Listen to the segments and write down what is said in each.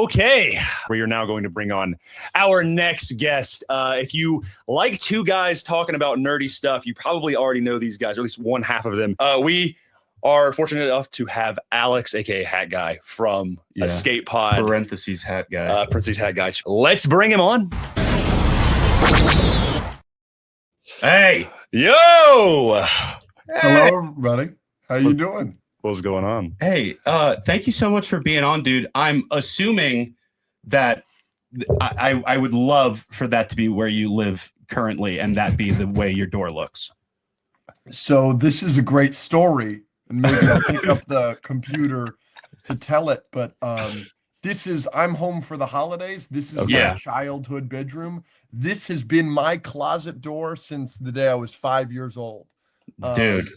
Okay, we are now going to bring on our next guest. If you like two guys talking about nerdy stuff, you probably already know these guys, or at least one half of them. We are fortunate enough to have Alex, aka Hat Guy, from Escape Pod. Parentheses Hat Guy. Parentheses Hat Guy. Let's bring him on. Hey. Yo. Hello, everybody. How you doing? What's going on? Hey, thank you so much for being on, dude. I'm assuming that I would love for that to be where you live currently and that be the way your door looks. So this is a great story, and maybe I'll pick up the computer to tell it. But I'm home for the holidays. This is my childhood bedroom. This has been my closet door since the day I was 5 years old. Dude.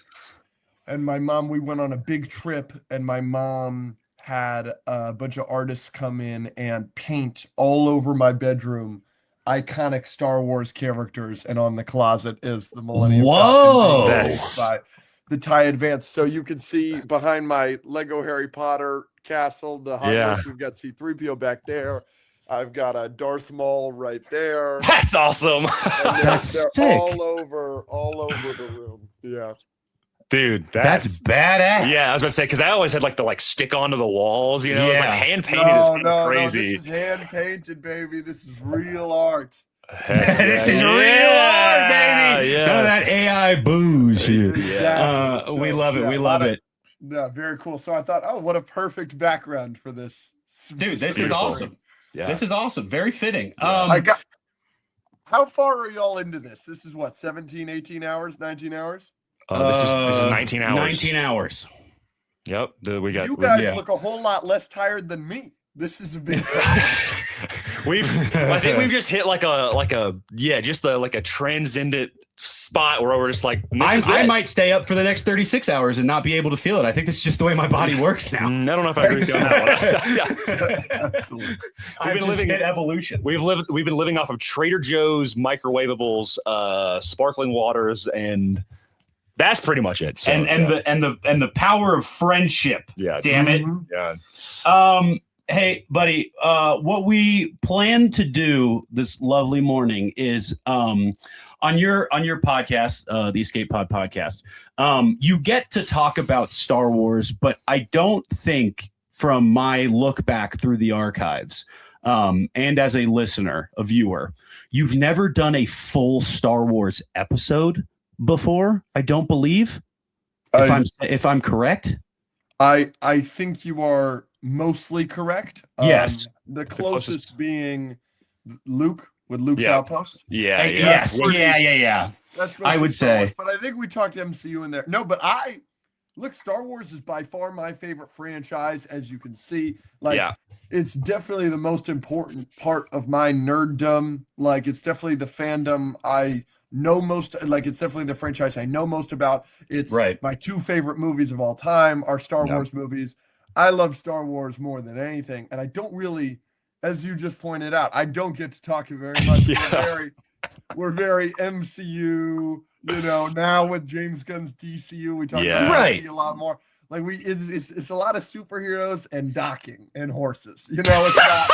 And my mom, we went on a big trip, and my mom had a bunch of artists come in and paint all over my bedroom iconic Star Wars characters, and on the closet is the Millennium Falcon by the TIE Advance. So you can see behind my Lego Harry Potter castle, the Hot Wheels, we've got C-3PO back there. I've got a Darth Maul right there. That's awesome. They're sick. all over the room. Yeah. Dude, that's badass. Yeah, I was about to say, because I always had the stick onto the walls, you know, it's like hand painted. No, crazy. No, this is hand painted, baby. This is real art. This is real art, baby. Yeah. None of that AI bullshit. Exactly. We love it. We love it. Yeah, very cool. So I thought, oh, what a perfect background for this. Dude, this is awesome. Yeah. This is awesome. Very fitting. How far are y'all into this? This is what, 17, 18 hours, 19 hours? This is 19 hours. 19 hours. Yep. You guys look a whole lot less tired than me. This is a big I think we've just hit like a transcendent spot where we're just like, I might stay up for the next 36 hours and not be able to feel it. I think this is just the way my body works now. I don't know if I agree with you on that one. Absolutely. We've been living in evolution. We've been living off of Trader Joe's microwavables, sparkling waters, and that's pretty much it. So, and the power of friendship. Yeah. Damn it. Yeah. Hey, buddy, what we plan to do this lovely morning is on your podcast, the Escape Pod podcast, you get to talk about Star Wars, but I don't think, from my look back through the archives, and as a listener, a viewer, you've never done a full Star Wars episode before. I don't believe. If I'm correct. I think you are mostly correct. Yes. The closest being Luke with Luke's Outpost. Yeah. Yes. Yeah. That's I would say. But I think we talked MCU in there. No, but Star Wars is by far my favorite franchise, as you can see. It's definitely the most important part of my nerddom. It's definitely the fandom I know most. It's definitely the franchise I know most about. It's my two favorite movies of all time are Star Wars movies. I love Star Wars more than anything, and I don't really, as you just pointed out, I don't get to talk very much. We're very MCU, now with James Gunn's DCU, we talk about DC a lot more. It's a lot of superheroes and docking and horses. It's not.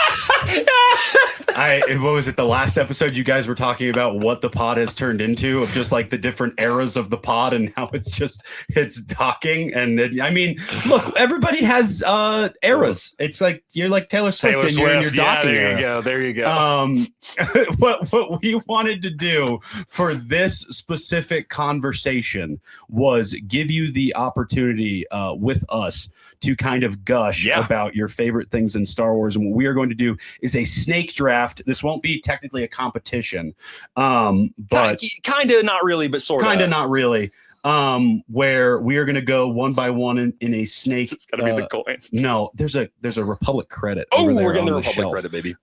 What was it? The last episode, you guys were talking about what the pod has turned into, of just the different eras of the pod and how it's docking. And look, everybody has eras. It's like you're like Taylor Swift and you're in your docking era. There you go. What we wanted to do for this specific conversation was give you the opportunity with us to kind of gush about your favorite things in Star Wars. And what we are going to do is a snake draft. This won't be technically a competition, but kind of not really, but sort of. Kind of not really. Where we are going to go one by one in a snake. It's got to be the coin. No, there's a Republic credit. Oh, we're getting the Republic credit, baby.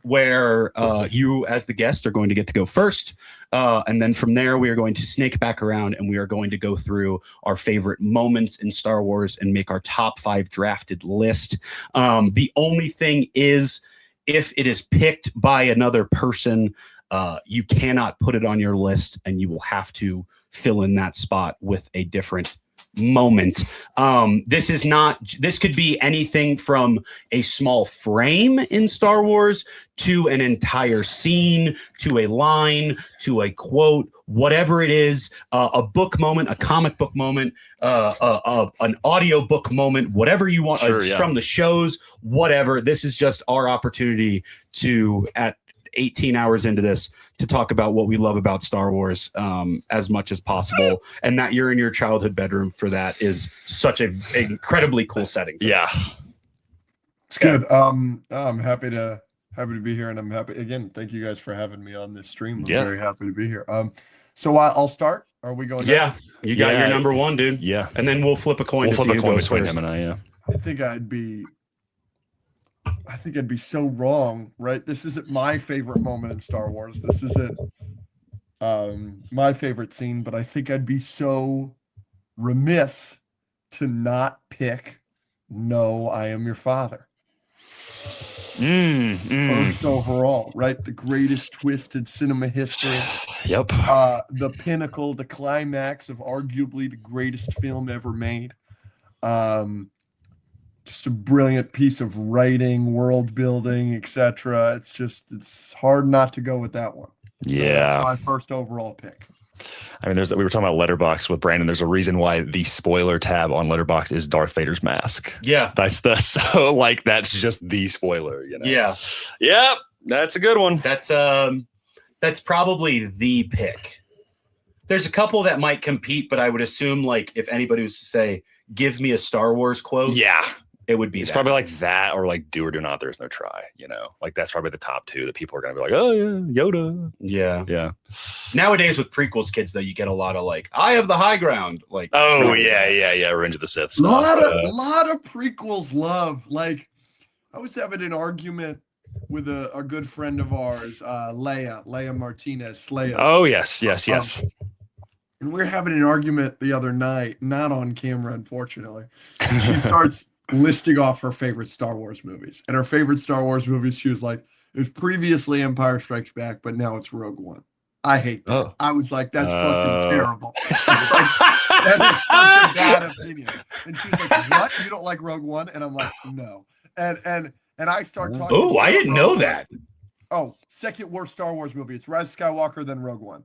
Where you as the guest are going to get to go first. And then from there, we are going to snake back around and we are going to go through our favorite moments in Star Wars and make our top 5 drafted list. The only thing is, if it is picked by another person, you cannot put it on your list and you will have to fill in that spot with a different moment. This could be anything from a small frame in Star Wars to an entire scene, to a line, to a quote, whatever it is, a book moment, a comic book moment, an audio book moment, whatever you want. Sure, From the shows, whatever. This is just our opportunity to, at 18 hours into this, to talk about what we love about Star Wars as much as possible. And that you're in your childhood bedroom for that is such an incredibly cool setting. Yeah. It's good. I'm happy to be here, and I'm happy again. Thank you guys for having me on this stream. I'm very happy to be here. So I'll start. Are we going? Yeah, you got your number one, dude. Yeah, and then we'll flip a coin. We'll flip a coin between him and I. Yeah, I think I'd be so wrong, right? This isn't my favorite moment in Star Wars. This isn't my favorite scene, but I think I'd be so remiss to not pick "No, I Am Your Father." First overall, right? The greatest twist in cinema history. Yep. The pinnacle, the climax of arguably the greatest film ever made. Just a brilliant piece of writing, world building, etc. It's hard not to go with that one. So that's my first overall pick. I mean, we were talking about Letterboxd with Brandon. There's a reason why the spoiler tab on Letterboxd is Darth Vader's mask. Yeah. That's just the spoiler, you know? Yeah. Yeah. That's a good one. That's probably the pick. There's a couple that might compete, but I would assume, like, if anybody was to say, give me a Star Wars quote. Yeah. It would be probably like that, or like do or do not, there's no try, you know? Like that's probably the top two that people are going to be like, oh yeah, Yoda. Yeah. Yeah. Nowadays with prequels, kids, though, you get a lot of like, I have the high ground. Like, oh yeah. Revenge of the Sith stuff. A lot of prequels love. Like, I was having an argument with a good friend of ours, Leia Martinez. Oh yes. And we were having an argument the other night, not on camera, unfortunately. And she starts listing off her favorite Star Wars movies. And her favorite Star Wars movies, she was like, it was previously Empire Strikes Back, but now it's Rogue One. I hate that. Oh. I was like, that's fucking terrible. That is such a bad opinion. And she's like, what? You don't like Rogue One? And I'm like, no. And I start talking. Oh, I didn't know that. Oh, second worst Star Wars movie. It's Rise of Skywalker, then Rogue One.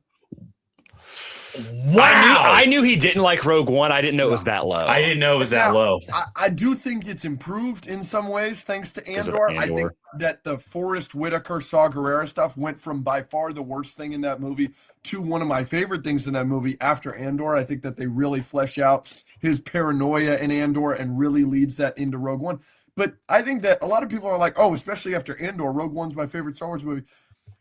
Wow. I knew he didn't like Rogue One. I didn't know it was that low. I didn't know it was that low. I do think it's improved in some ways thanks to Andor. I think that the Forrest Whitaker, Saw Gerrera stuff went from by far the worst thing in that movie to one of my favorite things in that movie after Andor. I think that they really flesh out his paranoia in Andor and really leads that into Rogue One. But I think that a lot of people are like, oh, especially after Andor, Rogue One's my favorite Star Wars movie.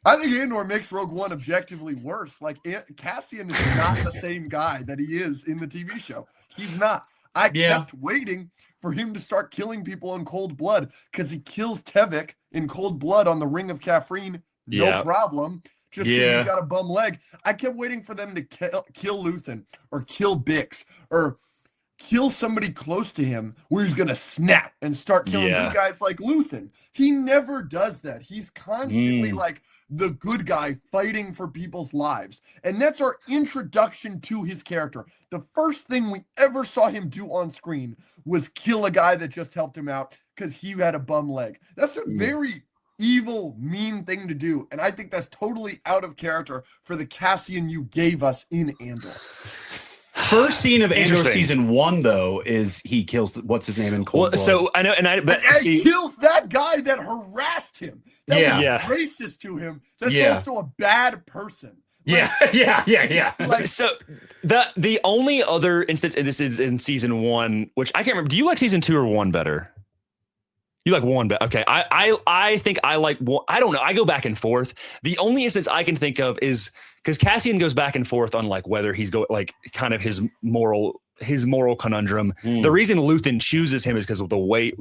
I think Andor makes Rogue One objectively worse. Like, Cassian is not the same guy that he is in the TV show. He's not. I kept waiting for him to start killing people in cold blood because he kills Tevik in cold blood on the Ring of Caffrine. No problem. Just because he got a bum leg. I kept waiting for them to kill Luthen or kill Bix or kill somebody close to him where he's going to snap and start killing good guys like Luthen. He never does that. He's constantly like the good guy fighting for people's lives. And that's our introduction to his character. The first thing we ever saw him do on screen was kill a guy that just helped him out because he had a bum leg. That's a very evil, mean thing to do. And I think that's totally out of character for the Cassian you gave us in Andor. First scene of Andor season 1, though, is he kills what's his name in cold blood. So I know, but he kills that guy that harassed him. That was racist to him. That's also a bad person. Like, yeah. Like, so the only other instance, and this is in season 1, which I can't remember. Do you like season 2 or 1 better? You like 1 better. Okay. I think I like 1. I don't know. I go back and forth. The only instance I can think of is because Cassian goes back and forth on like whether he's like kind of his moral conundrum. The reason Luthen chooses him is because of the way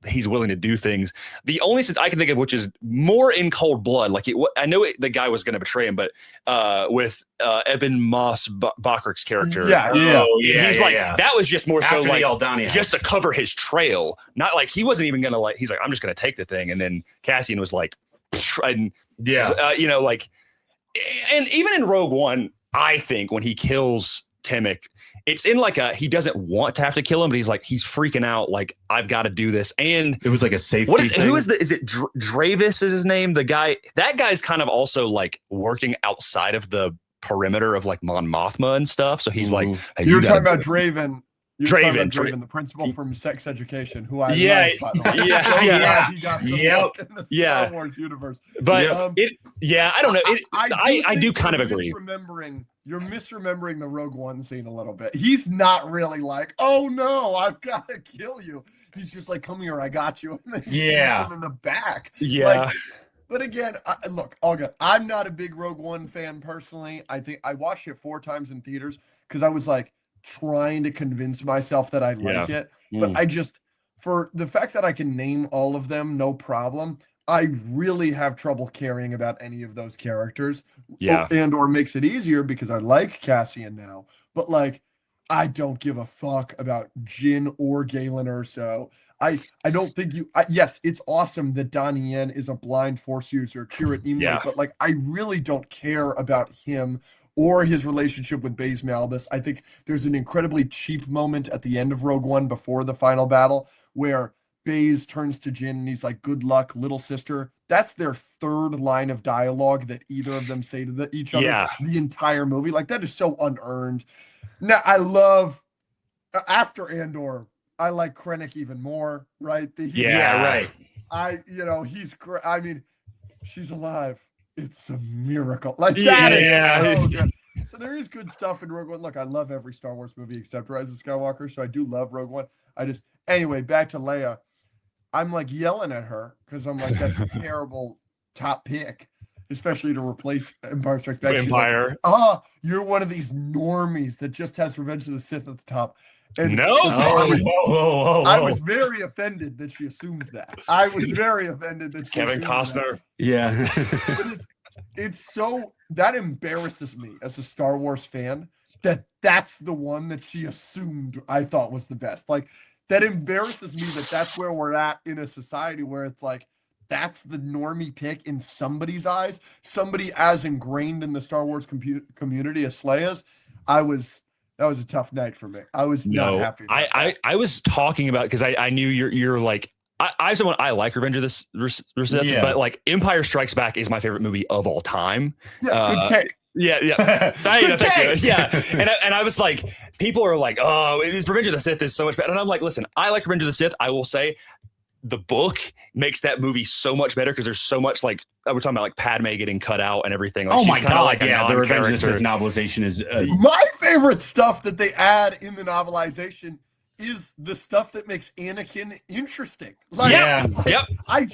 he's willing to do things. The only instance I can think of, which is more in cold blood, like I know the guy was going to betray him, but with Eben Moss Bachrick's character, he's like that was just more after so like just to cover his trail, not like he wasn't even going to like. He's like, I'm just going to take the thing, and then Cassian was like, and you know, like, and even in Rogue One, I think when he kills Timok, it's in like he doesn't want to have to kill him, but he's freaking out. Like, I've got to do this. And it was like a safety thing. Who is it Dravis is his name? That guy's kind of also like working outside of the perimeter of like Mon Mothma and stuff. So he's like, hey, you're talking about Draven. Draven, the principal from Sex Education, who I love, by the way. He got some work in the Star Wars universe. But I don't know. I do kind of agree. You're misremembering the Rogue One scene a little bit. He's not really like, oh no, I've got to kill you. He's just like, come here, I got you. And then he shoots him in the back. Yeah. But again, look, all good. I'm not a big Rogue One fan personally. I think I watched it 4 times in theaters because I was like, trying to convince myself that I like it, but I just, for the fact that I can name all of them, no problem, I really have trouble caring about any of those characters. Andor makes it easier because I like Cassian now, but like, I don't give a fuck about Jin or Galen Erso. I don't think yes, it's awesome that Donnie Yen is a blind Force user, Chirrut Imwe, but like, I really don't care about him or his relationship with Baze Malbus. I think there's an incredibly cheap moment at the end of Rogue One before the final battle where Baze turns to Jin and he's like, good luck, little sister. That's their 3rd line of dialogue that either of them say to each other the entire movie. Like, that is so unearned. Now, I love, after Andor, I like Krennic even more, right? Right. He's great. I mean, she's alive. It's a miracle. Like that. Yeah. So there is good stuff in Rogue One. Look, I love every Star Wars movie except Rise of Skywalker, so I do love Rogue One. Anyway, back to Leia. I'm like yelling at her because I'm like, that's a terrible top pick, especially to replace Empire Strikes Back. Empire. Like, you're one of these normies that just has Revenge of the Sith at the top. And whoa. I was very offended that she assumed that. I was very offended that she Kevin Costner. That. Yeah. It's so, that embarrasses me as a Star Wars fan that's the one that she assumed I thought was the best. Like, that embarrasses me that's where we're at in a society where it's like, that's the normie pick in somebody's eyes. Somebody as ingrained in the Star Wars community as Leia's. That was a tough night for me. I was not happy. I was talking about, because I knew you're like, I like Revenge of the Sith, but like Empire Strikes Back is my favorite movie of all time. Yeah, good take. Yeah. Thank you. Yeah. And I was like, people are like, oh, Revenge of the Sith is so much better. And I'm like, listen, I like Revenge of the Sith. I will say the book makes that movie so much better because there's so much, like, we're talking about like Padme getting cut out and everything. Like, oh my God. Like the Revenge of the Sith novelization is my favorite stuff that they add in the novelization is the stuff that makes Anakin interesting. Like, yep. I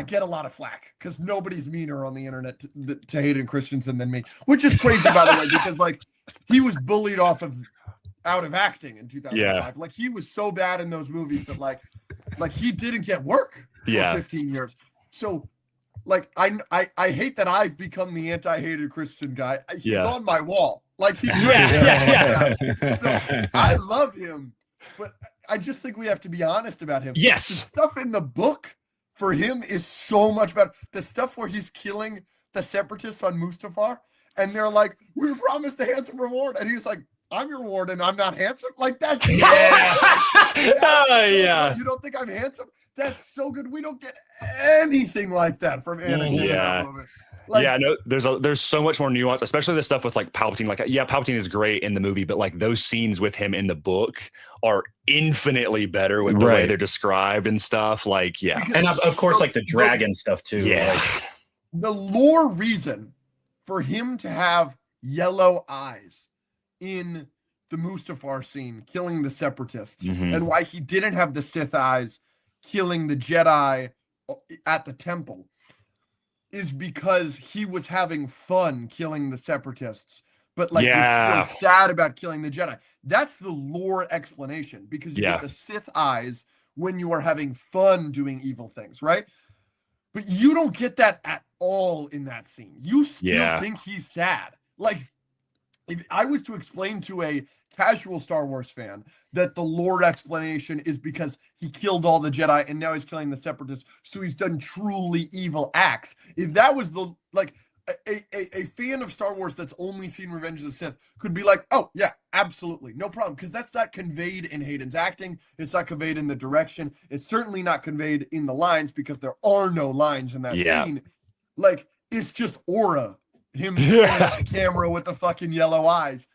get a lot of flack because nobody's meaner on the internet to Hayden Christensen than me, which is crazy, by the way, because like he was bullied out of acting in 2005. Yeah. Like, he was so bad in those movies that like he didn't get work for 15 years. So like, I hate that I've become the anti-Hayden Christensen guy. He's on my wall. Like, he's So I love him, but I just think we have to be honest about him. Yes. The stuff in the book for him is so much better. The stuff where he's killing the separatists on Mustafar, and they're like, we were promised a handsome reward. And he's like, I'm your reward and I'm not handsome. Like, that's You don't think I'm handsome? That's so good. We don't get anything like that from Anakin in that moment. Like, there's so much more nuance, especially the stuff with like Palpatine. Like, Palpatine is great in the movie, but like those scenes with him in the book are infinitely better with the way they're described and stuff. Like, and of course, like the dragon stuff too. Like, the lore reason for him to have yellow eyes in the Mustafar scene, killing the separatists, and why he didn't have the Sith eyes killing the Jedi at the temple, is because he was having fun killing the separatists, but like was still sad about killing the Jedi. That's the lore explanation, because you get the Sith eyes when you are having fun doing evil things, right? But you don't get that at all in that scene. You still think he's sad. Like, if I was to explain to a casual Star Wars fan that the lore explanation is because he killed all the Jedi and now he's killing the separatists, so he's done truly evil acts. If that was a fan of Star Wars that's only seen Revenge of the Sith could be like, oh yeah, absolutely, no problem, because that's not conveyed in Hayden's acting. It's not conveyed in the direction. It's certainly not conveyed in the lines, because there are no lines in that scene. Like, it's just aura. Him at the camera with the fucking yellow eyes,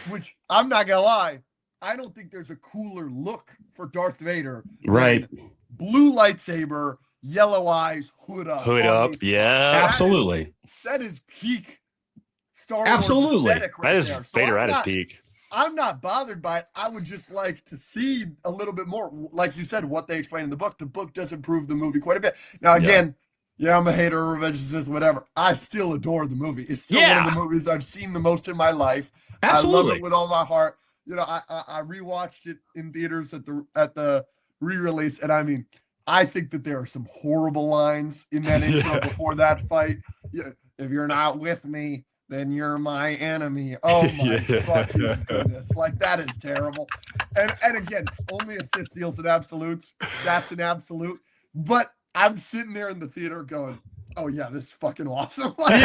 which I'm not gonna lie, I don't think there's a cooler look for Darth Vader. Right. Blue lightsaber, yellow eyes, hood up. Yeah. Absolutely. That is peak Star Wars. Absolutely. Right, that is there. Vader at his peak. I'm not bothered by it. I would just like to see a little bit more, like you said, what they explain in the book. The book does improve the movie quite a bit. Now, again, I'm a hater of Revenge of the Sith, whatever. I still adore the movie. It's still one of the movies I've seen the most in my life. Absolutely. I love it with all my heart. You know, I rewatched it in theaters at the re-release, and I mean, I think that there are some horrible lines in that intro before that fight. Yeah, if you're not with me, then you're my enemy. Oh my fucking goodness. Like, that is terrible. And again, only a Sith deals in absolutes. That's an absolute. But I'm sitting there in the theater going, oh yeah, this is fucking awesome. Like,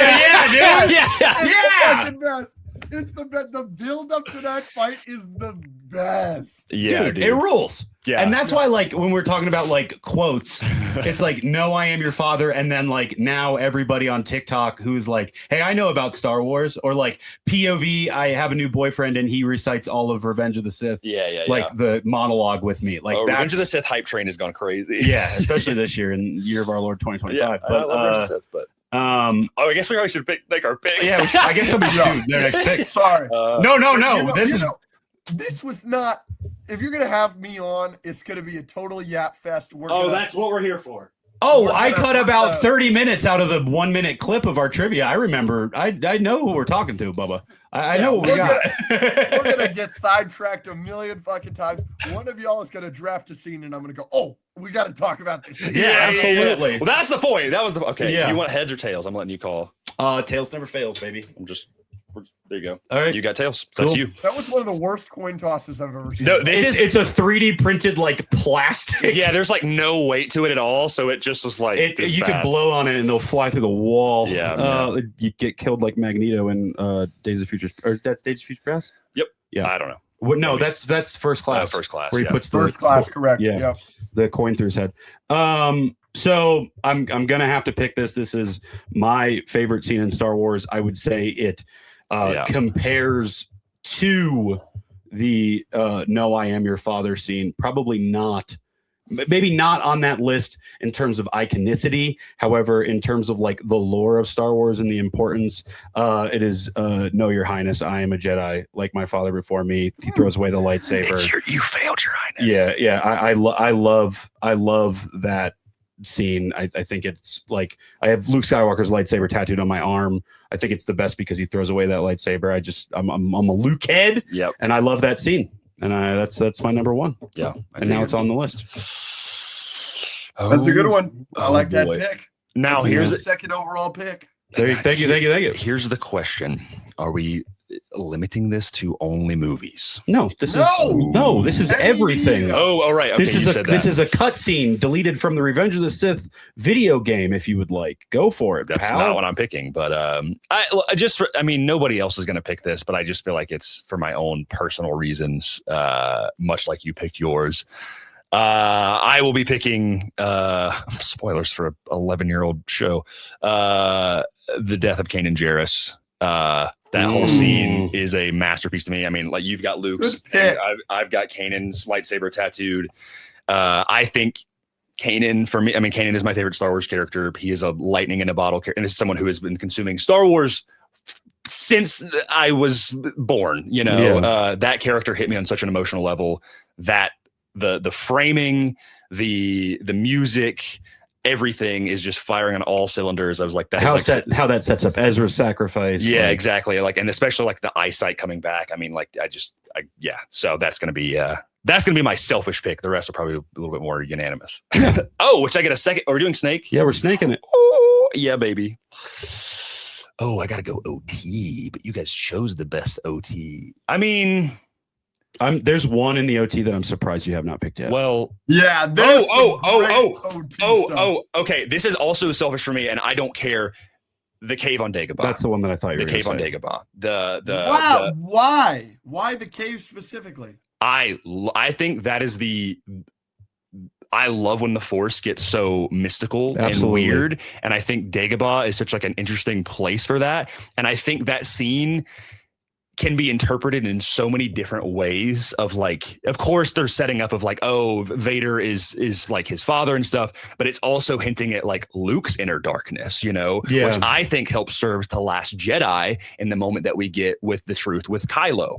dude. It's the best. The build up to that fight is the best. Yeah, dude, it rules. Yeah. And that's why, like, when we're talking about like quotes, it's like, no, I am your father. And then like now everybody on TikTok who's like, hey, I know about Star Wars, or like POV, I have a new boyfriend and he recites all of Revenge of the Sith. Like the monologue with me. Like Revenge of the Sith hype train has gone crazy. Yeah, especially this year in year of our Lord 2025. I love Revenge of the Sith, but I guess we always should make our picks. Yeah, I guess somebody should do their next pick. Sorry. No. This was not. If you're gonna have me on, it's gonna be a total yap fest. That's what we're here for. Oh, I cut about 30 minutes out of the 1 minute clip of our trivia. I remember. I know who we're talking to, Bubba. I know what we got. We're gonna get sidetracked a million fucking times. One of y'all is gonna draft a scene, and I'm gonna go, oh, we got to talk about this. Absolutely. Well, that's the point. That was the okay. Yeah. You want heads or tails? I'm letting you call. Tails never fails, baby. There you go. All right, you got tails. Cool. That's you. That was one of the worst coin tosses I've ever seen. No, it's a 3D printed like plastic. Yeah, there's like no weight to it at all, so it just is like you could blow on it and they'll fly through the wall. Yeah. You get killed like Magneto in Days of Future, or that's Days of Future Past. Yep. Yeah. I don't know. Well, no, that's First Class. First Class. Where he puts First Class, correct. Yeah. Yep. The coin through his head. So I'm gonna have to pick this. This is my favorite scene in Star Wars. I would say it compares to the "No, I Am Your Father" scene. Probably not. Maybe not on that list in terms of iconicity. However, in terms of like the lore of Star Wars and the importance, it is "No, Your Highness, I am a Jedi, like my father before me." He throws away the lightsaber. You failed, Your Highness. Yeah. I love that scene. I think it's like, I have Luke Skywalker's lightsaber tattooed on my arm. I think it's the best because he throws away that lightsaber. I'm a Luke head. Yep. And I love that scene. And that's my number one. Yeah. And now it's on the list. That's a good one. I like that pick. Now here's the second overall pick. Thank you. Here's the question: are we limiting this to only movies? No, this is everything. Oh, all right. Okay, this is a cutscene deleted from the Revenge of the Sith video game. If you would like, go for it. That's not what I'm picking, but I mean, nobody else is going to pick this, but I just feel like it's for my own personal reasons, much like you picked yours. I will be picking spoilers for an 11-year-old show. The death of Kanan Jarrus. That whole scene is a masterpiece to me. I mean, like, you've got Luke's, I've got Kanan's lightsaber tattooed. I think Kanan, for me, I mean, Kanan is my favorite Star Wars character. He is a lightning in a bottle character, and this is someone who has been consuming Star Wars since I was born. You know, that character hit me on such an emotional level that the framing, the music, everything is just firing on all cylinders. I was like, how that sets up Ezra's sacrifice. Yeah, exactly. Like, and especially like the eyesight coming back. I mean, like, so that's gonna be my selfish pick. The rest are probably a little bit more unanimous. Oh, which I get a second. Are we doing Snake? Yeah, we're snaking it. Oh, yeah, baby. Oh, I gotta go OT, but you guys chose the best OT. I mean, there's one in the OT that I'm surprised you have not picked yet. Well, yeah. Okay. This is also selfish for me, and I don't care. The cave on Dagobah. That's the one that I thought you were the going cave to on say. Dagobah. Wow, why the cave specifically? I think that is I love when the Force gets so mystical and weird, and I think Dagobah is such like an interesting place for that. And I think that scene can be interpreted in so many different ways of like, of course they're setting up of like, oh, Vader is like his father and stuff, but it's also hinting at like Luke's inner darkness, you know, which I think helps serve the Last Jedi in the moment that we get with the truth with Kylo.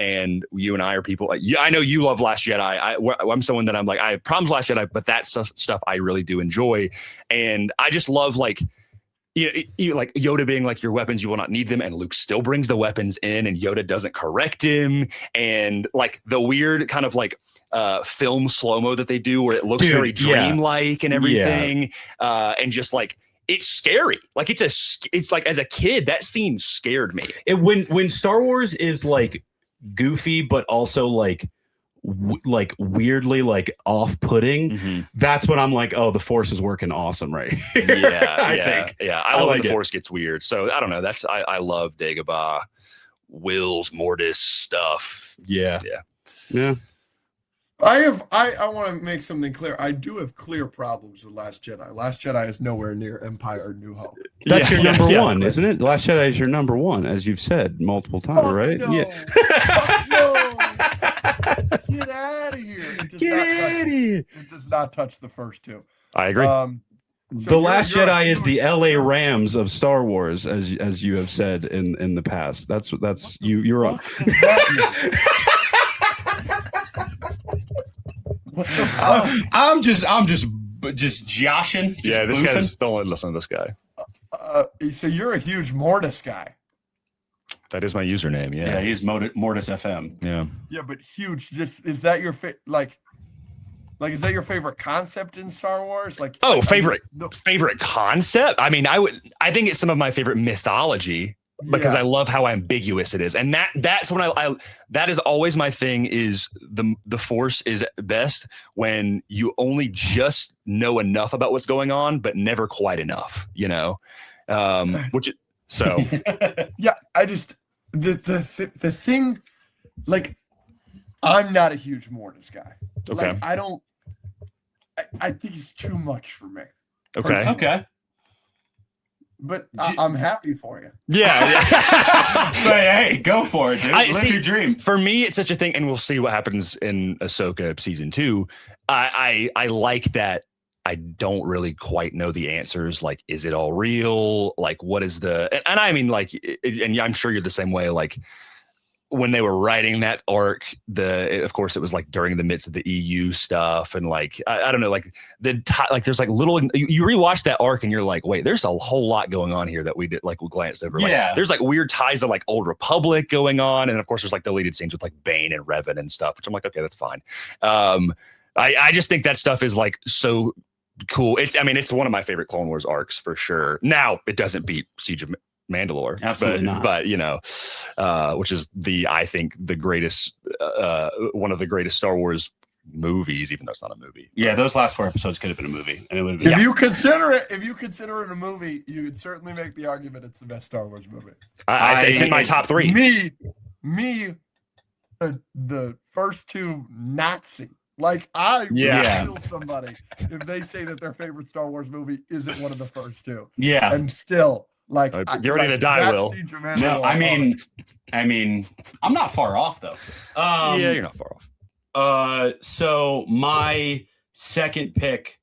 And you and I are people like, I know you love Last Jedi. I'm someone that I'm like, I have problems with Last Jedi, but that stuff I really do enjoy. And I just love like, you like Yoda being like, your weapons, you will not need them, and Luke still brings the weapons in, and Yoda doesn't correct him, and like the weird kind of like film slow-mo that they do where it looks very dreamlike and everything, and just like it's scary. Like it's like as a kid that scene scared me. When Star Wars is like goofy but also like weirdly like off-putting, that's when I'm like, oh, the Force is working awesome, right? I love when the Force gets weird. So I don't know, I love Dagobah, Will's Mortis stuff. Yeah. I want to make something clear. I do have clear problems with Last Jedi. Last Jedi is nowhere near Empire or New Hope. That's your number one, isn't it? Last Jedi is your number one, as you've said multiple times, right? No. Fuck no. Get out of here. It does not touch the first two. I agree. The Last Jedi is the LA Rams of Star Wars, as you have said in the past. That's you're wrong. I'm just joshing. This guy's don't listen to this guy. So you're a huge Mortis guy. That is my username. Yeah, he's Mortis FM. Yeah, but huge. Just is that your like is that your favorite concept in Star Wars? Favorite concept? I mean, I think it's some of my favorite mythology because I love how ambiguous it is, and that's when I that is always my thing. Is the Force is best when you only just know enough about what's going on, but never quite enough. You know, so yeah. I just the thing, like, I'm not a huge Mortis guy. Okay, like, I think it's too much for me. Okay. But I'm happy for you. Yeah. But hey, go for it, dude. Live your dream. For me, it's such a thing, and we'll see what happens in Ahsoka season 2. I like that I don't really quite know the answers. Like, is it all real? Like, what is and I mean, like, and I'm sure you're the same way. Like, when they were writing that arc, of course it was like during the midst of the EU stuff, and like I don't know, like there's like little, you rewatch that arc and you're like, wait, there's a whole lot going on here that we glanced over. Like, there's like weird ties to like Old Republic going on, and of course there's like deleted scenes with like Bane and Revan and stuff, which I'm like, okay, that's fine. I just think that stuff is like so cool. It's one of my favorite Clone Wars arcs for sure. Now it doesn't beat Siege of Mandalore, absolutely not. But you know, which is I think the greatest, one of the greatest Star Wars movies, even though it's not a movie. Yeah, those last 4 episodes could have been a movie, and it would have been. If you consider it a movie, you could certainly make the argument it's the best Star Wars movie. It's in my top 3. Me, the first 2 Nazi. Like, I would kill somebody if they say that their favorite Star Wars movie isn't one of the first 2. Yeah, and still. Like, you're ready to die, Will. No, I mean, I'm not far off though. Yeah, you're not far off. So my second pick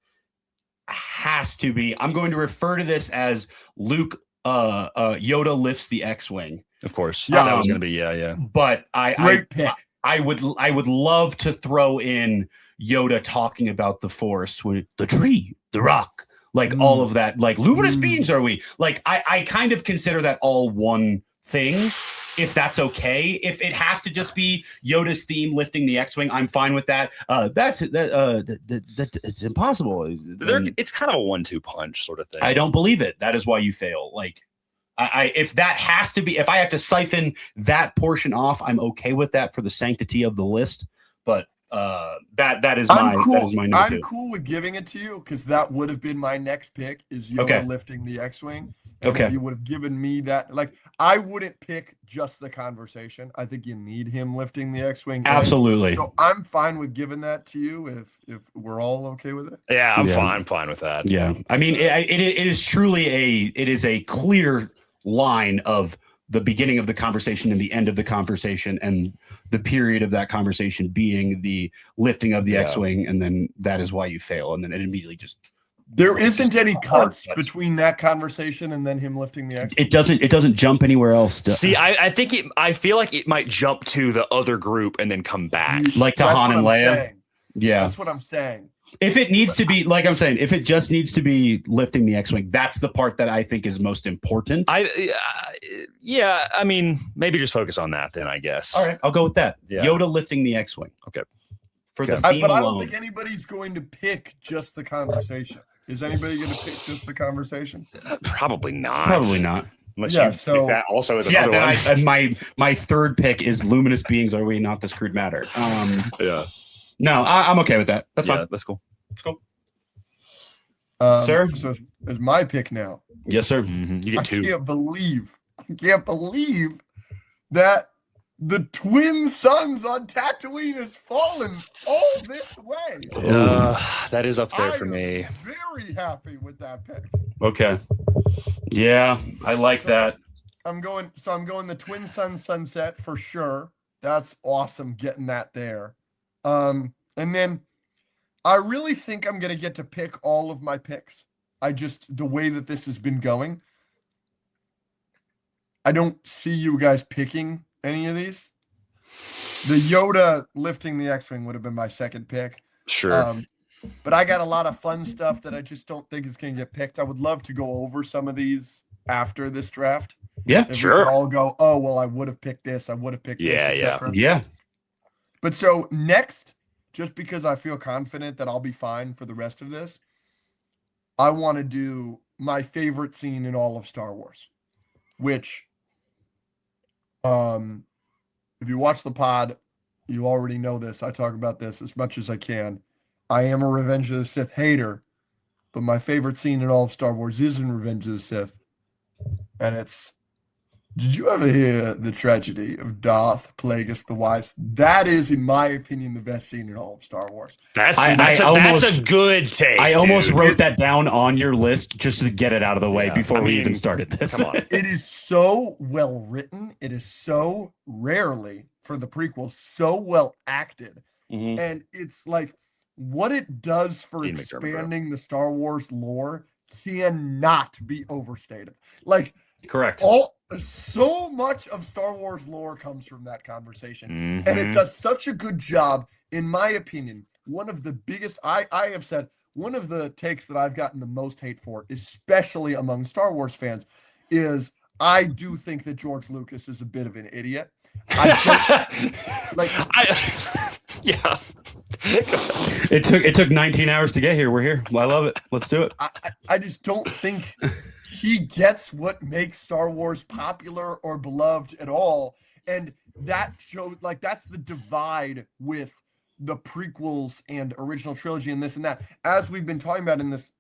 has to be. I'm going to refer to this as Luke. Yoda lifts the X-wing. Of course, that was going to be yeah. But great pick. I would love to throw in Yoda talking about the Force with the tree, the rock. Like all of that, like luminous beings are we? Like I kind of consider that all one thing, if that's okay. If it has to just be Yoda's theme lifting the X-wing, I'm fine with that. It's impossible. It's kind of a 1-2 punch sort of thing. I don't believe it. That is why you fail. Like if that has to be, if I have to siphon that portion off, I'm okay with that for the sanctity of the list. But that is my number 2. I'm cool with giving it to you because that would have been my next pick, is Yoda lifting the X-wing, And Okay. if you would have given me that, like, I wouldn't pick just the conversation. I think you need him lifting the X-Wing. Absolutely. So I'm fine with giving that to you if we're all okay with it. Yeah, I'm Yeah. fine. I'm fine with that. Yeah. I mean, it is truly a clear line of the beginning of the conversation and the end of the conversation, and the period of that conversation being the lifting of the Yeah. X-Wing, and then that is why you fail, and then it immediately just There isn't any cuts cuts. between that conversation and then him lifting the X-Wing. it doesn't jump anywhere else. See, I think I feel like it might jump to the other group and then come back. Like to That's Han what and I'm Leia. saying. Yeah. That's what I'm saying. If it needs to be, like I'm saying, if it just needs to be lifting the X-Wing, that's the part that I think is most important. Yeah, I mean, maybe just focus on that then, I guess. All right, I'll go with that. Yeah. Yoda lifting the X-Wing. Okay. For the Okay. theme But I don't alone. think anybody's going to pick just the conversation. Is anybody going to pick just the conversation? Probably not. Probably not. Unless Yeah, you so- pick that also as Yeah, another then one. my third pick is luminous beings. Are we not this crude matter? Yeah. No, I'm okay with that. That's fine. That's cool. Let's go. Sir? Sir? So it's my pick now. Yes, sir. You I get two. can't believe that the twin suns on Tatooine has fallen all this way. That is up there for I am me. very happy with that pick. Okay. Yeah, I like that. I'm going the twin sun sunset for sure. That's awesome getting that there. And then I really think I'm going to get to pick all of my picks. The way that this has been going, I don't see you guys picking any of these. The Yoda lifting the X-Wing would have been my second pick. Sure. But I got a lot of fun stuff that I just don't think is going to get picked. I would love to go over some of these after this draft. Yeah, If we sure. could all go, oh, well, I would have picked this. I would have picked Yeah, this, yeah. etc. yeah. But so next, just because I feel confident that I'll be fine for the rest of this, I want to do my favorite scene in all of Star Wars, which, if you watch the pod, you already know this. I talk about this as much as I can. I am a Revenge of the Sith hater, but my favorite scene in all of Star Wars is in Revenge of the Sith. And it's, did you ever hear the tragedy of Darth Plagueis the Wise? That is, in my opinion, the best scene in all of Star Wars. That's I a almost- good take. I almost dude. wrote that down on your list just to get it out of the way Yeah, before I we mean, even started this. Come on. It is so well written. It is so rarely, for the prequels, so well acted. Mhm. And it's like what it does for Ian McDermott, bro. expanding the Star Wars lore cannot be overstated. Like Correct. so much of Star Wars lore comes from that conversation. And it Mhm. does such a good job, in my opinion. One of the biggest, I have said, one of the takes that I've gotten the most hate for, especially among Star Wars fans, is I do think that George Lucas is a bit of an idiot. Yeah. It took 19 hours to get here. We're here. I love it. Let's do it. I just don't think he gets what makes Star Wars popular or beloved at all. And that shows, like, that's the divide with the prequels and original trilogy and this and that. As we've been talking about in this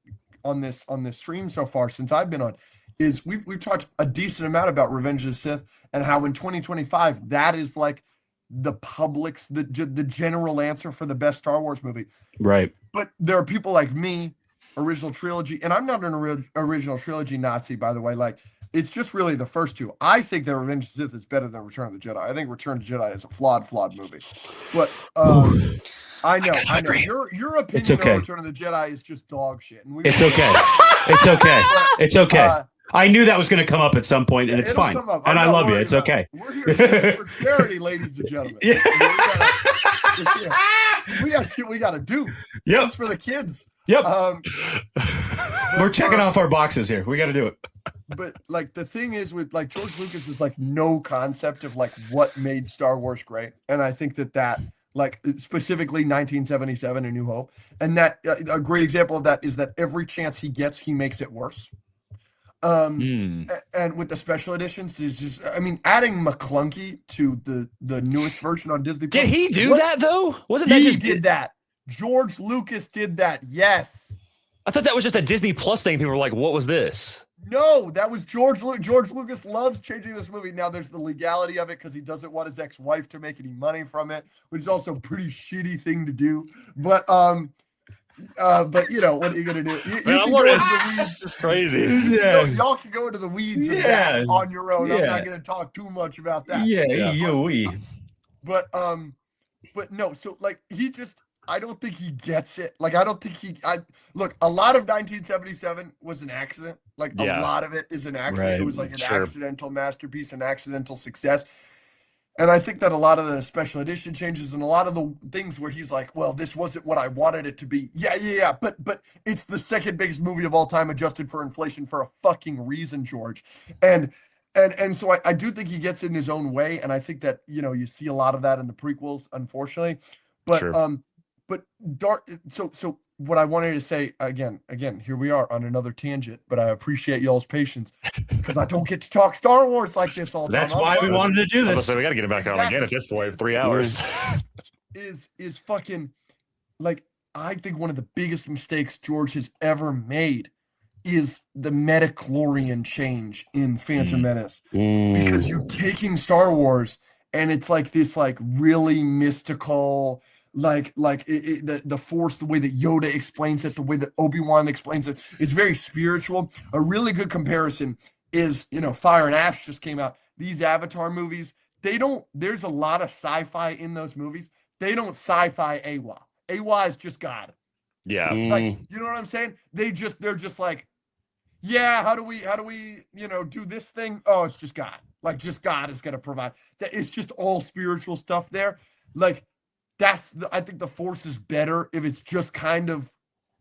on this stream so far since I've been on, is we've talked a decent amount about Revenge of the Sith and how in 2025 that is like the public's the general answer for the best Star Wars movie. Right. But there are people like me, original trilogy, and I'm not an original trilogy Nazi, by the way. Like, it's just really the first two. I think that Revenge of the Sith is better than Return of the Jedi. I think Return of the Jedi is a flawed movie. But I know. agree. Your opinion okay. on Return of the Jedi is just dog shit. And It's okay. It's okay. It's okay. I knew that was going to come up, at some point, and it's it'll fine. come up. And I'm I not love you. worried It's about okay. it. We're here for charity, ladies and gentlemen. Yeah. We got shit we got to do. Yep. It's for the kids. Yep. We're but, checking off our boxes here. We got to do it. But like the thing is with like George Lucas is like no concept of like what made Star Wars great, and I think that like specifically 1977 A New Hope, and that a great example of that is that every chance he gets he makes it worse. And with the special editions is just, I mean, adding McClunky to the newest version on Disney. Did he do that though? Wasn't He that just did that? George Lucas did that. Yes. I thought that was just a Disney Plus thing. People were like, "What was this?" No, that was George. George Lucas loves changing this movie. Now there's the legality of it because he doesn't want his ex-wife to make any money from it, which is also a pretty shitty thing to do. But you know, what are you gonna do? You can go into the weeds. It's crazy. Yeah. Y'all can go into the weeds of Yeah. that on your own. I'm Yeah. not gonna talk too much about that. But no. So like I don't think he gets it. Like I don't think look. A lot of 1977 was an accident. Like a lot of it is an accident. Right. It was like an accidental masterpiece, an accidental success. And I think that a lot of the special edition changes and a lot of the things where he's like, well, this wasn't what I wanted it to be. Yeah. But it's the second biggest movie of all time adjusted for inflation for a fucking reason, George. And so I do think he gets it in his own way. And I think that, you know, you see a lot of that in the prequels, unfortunately. But so what I wanted to say again, here we are on another tangent, but I appreciate y'all's patience because I don't get to talk Star Wars like this all the time. That's why we wanted to do this. So we got to get it back on again at this point. 3 hours. Is fucking like, I think one of the biggest mistakes George has ever made is the midichlorian change in Phantom Menace, because you're taking Star Wars and it's like this like really mystical, the Force, the way that Yoda explains it, the way that Obi-Wan explains it, it's very spiritual. A really good comparison is, you know, Fire and Ash just came out. These Avatar movies, there's a lot of sci-fi in those movies. They don't sci-fi Awa. Awa is just God. Yeah. Like, you know what I'm saying? They're just like, yeah, how do we, you know, do this thing? Oh, it's just God. Like, just God is going to provide. That it's just all spiritual stuff there. Like, I think the Force is better if it's just kind of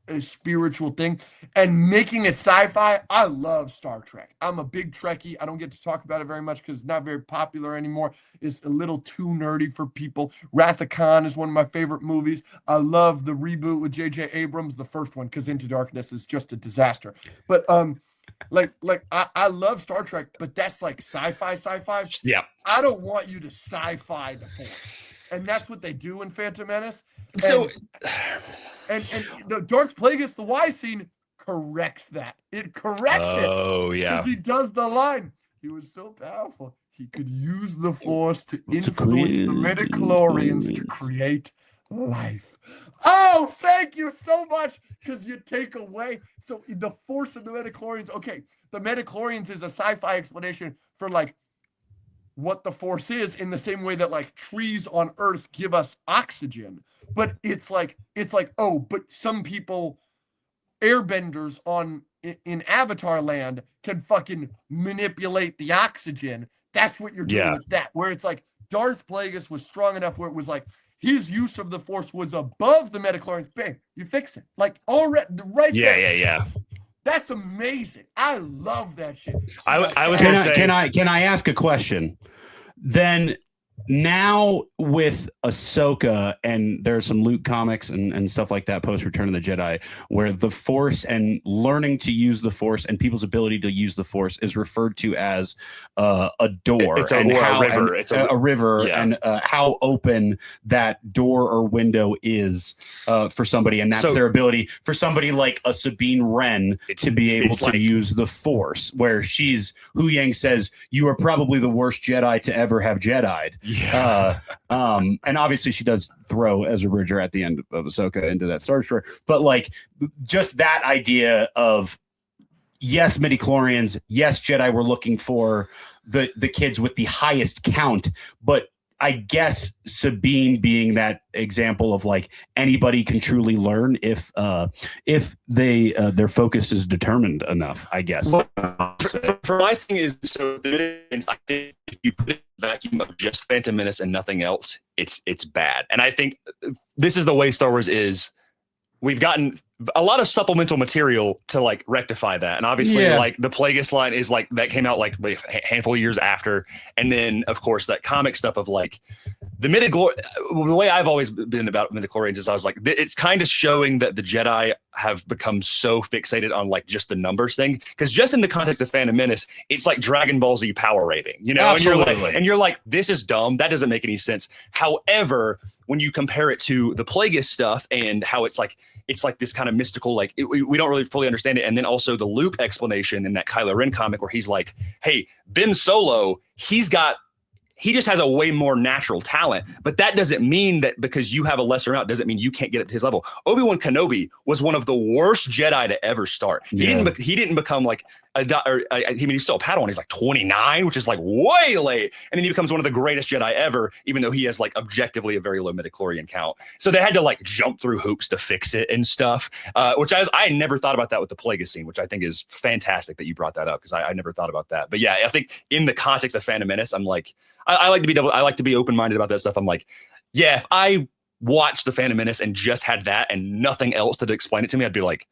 a spiritual thing. And making it sci-fi, I love Star Trek. I'm a big Trekkie. I don't get to talk about it very much because it's not very popular anymore. It's a little too nerdy for people. Wrath of Khan is one of my favorite movies. I love the reboot with J.J. Abrams, the first one, because Into Darkness is just a disaster. But I love Star Trek, but that's like sci-fi. Yeah. I don't want you to sci-fi the Force. And that's what they do in Phantom Menace. And the Darth Plagueis, the Y scene, corrects that. It corrects it. Oh, yeah. He does the line. He was so powerful. He could use the Force to influence the midichlorians to create life. Oh, thank you so much, because you take away. So the Force and the midichlorians. Okay, the midichlorians is a sci-fi explanation for like what the Force is, in the same way that like trees on Earth give us oxygen, but it's like, oh, but some people, airbenders in Avatar land, can fucking manipulate the oxygen. That's what you're doing with that, where it's like Darth Plagueis was strong enough where it was like his use of the Force was above the midichlorians. Bang, you fix it. Like already right there. Yeah. That's amazing. I love that shit. So I was gonna say, can I ask a question? Then now with Ahsoka, and there's some Luke comics and stuff like that post Return of the Jedi, where the Force and learning to use the Force and people's ability to use the Force is referred to as a door. It's a river. It's a river, and how open that door or window is for somebody, and that's their ability for somebody like a Sabine Wren to be able to use the Force. Where Hu Yang says, "You are probably the worst Jedi to ever have Jedi'd." Yeah. And obviously she does throw Ezra Bridger at the end of Ahsoka into that Star Destroyer, but like just that idea of yes, midichlorians, yes, Jedi were looking for the kids with the highest count, but I guess Sabine being that example of like anybody can truly learn if they their focus is determined enough, I guess. Well, for my thing is, so I think if you put it in the vacuum of just Phantom Menace and nothing else, it's bad. And I think this is the way Star Wars is. We've gotten a lot of supplemental material to like rectify that. And obviously like the Plagueis line is like, that came out like a handful of years after. And then of course that comic stuff of like the way I've always been about midichlorians is I was like, it's kind of showing that the Jedi have become so fixated on like just the numbers thing. Because just in the context of Phantom Menace, it's like Dragon Ball Z power rating, you know? Absolutely. And you're like, this is dumb. That doesn't make any sense. However, when you compare it to the Plagueis stuff and how it's like this kind of mystical, like we don't really fully understand it. And then also the Luke explanation in that Kylo Ren comic where he's like, hey, Ben Solo, he just has a way more natural talent, but that doesn't mean that because you have a lesser amount doesn't mean you can't get up to his level. Obi-Wan Kenobi was one of the worst Jedi to ever start. He didn't become like he's still a Padawan. He's like 29, which is like way late. And then he becomes one of the greatest Jedi ever, even though he has like objectively a very low midichlorian count. So they had to like jump through hoops to fix it and stuff, which I never thought about that with the Plagueis scene, which I think is fantastic that you brought that up because I never thought about that. But yeah, I think in the context of Phantom Menace, I'm like, I like to be open-minded about that stuff. I'm like, yeah, if I watched the Phantom Menace and just had that and nothing else to explain it to me, I'd be like,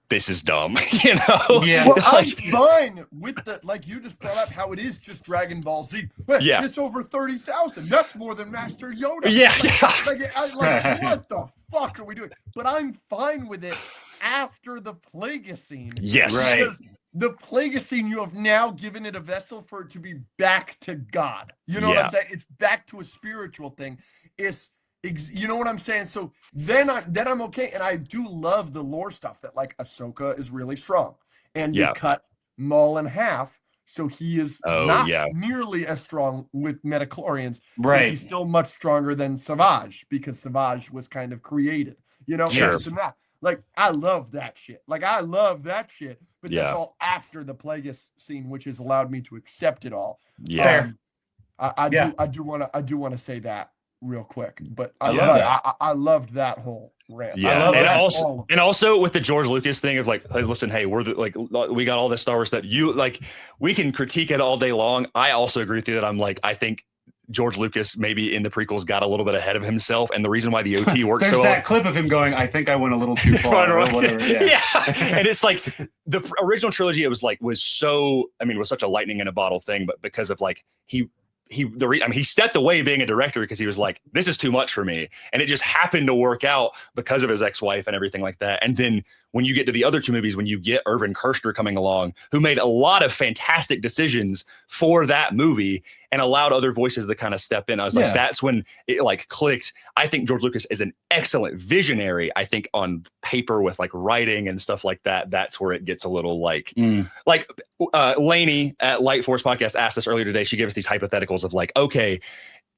this is dumb, you know? Yeah. Well, I'm fine with the, like you just brought up how it is just Dragon Ball Z. But Yeah. it's over 30,000. That's more than Master Yoda. Yeah. What the fuck are we doing? But I'm fine with it after the Plagueis scene. Yes. Right. Because the Plagueis scene, you have now given it a vessel for it to be back to God. You know what I'm saying? It's back to a spiritual thing. You know what I'm saying? So then I'm okay. And I do love the lore stuff that like Ahsoka is really strong. And you cut Maul in half. So he is not nearly as strong with midichlorians. Right. But he's still much stronger than Savage because Savage was kind of created. You know? Sure. So now, like, I love that shit. But that's all after the Plagueis scene, which has allowed me to accept it all. Yeah. I do want to say that real quick, but I loved that whole rant. Yeah, and also with the George Lucas thing of like, hey, listen, hey, we got all this Star Wars stuff. You like, we can critique it all day long. I also agree with you that I'm like, I think George Lucas maybe in the prequels got a little bit ahead of himself, and the reason why the OT works There's so that clip of him going, I think I went a little too far or whatever. Yeah. And it's like the original trilogy, it was such a lightning in a bottle thing, but because of like he stepped away being a director because he was like, this is too much for me. And it just happened to work out because of his ex-wife and everything like that. And then when you get to the other two movies, when you get Irvin Kershner coming along, who made a lot of fantastic decisions for that movie and allowed other voices to kind of step in. I was like, that's when it like clicked. I think George Lucas is an excellent visionary. I think on paper with like writing and stuff like that, that's where it gets a little like, Lainey at Light Force Podcast asked us earlier today. She gave us these hypotheticals of like, okay,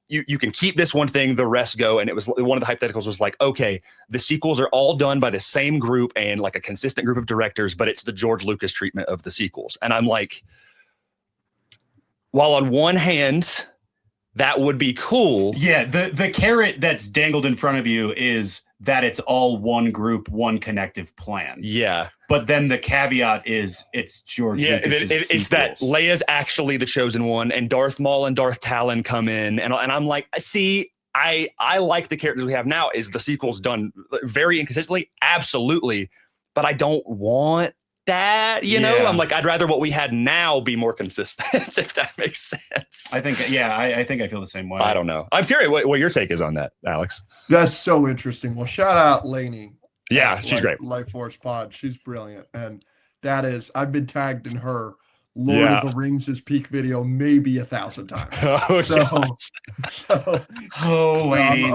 you can keep this one thing, the rest go. And it was one of the hypotheticals was like, okay, the sequels are all done by the same group and like a consistent group of directors, but it's the George Lucas treatment of the sequels. And I'm like, while on one hand, that would be cool. Yeah, the carrot that's dangled in front of you is that it's all one group, one connective plan. Yeah. But then the caveat is it's George Lucas's it's that Leia's actually the chosen one, and Darth Maul and Darth Talon come in, and I'm like, see, I like the characters we have now. Is the sequels done very inconsistently? Absolutely, but I don't want that. You know, I'm like, I'd rather what we had now be more consistent. If that makes sense. I think, I think I feel the same way. I don't know. I'm curious what your take is on that, Alex. That's so interesting. Well, shout out Lainey. Yeah, she's great. Life Force Pod. She's brilliant. And I've been tagged in her Lord of the Rings' peak video maybe 1,000 times. Lainey.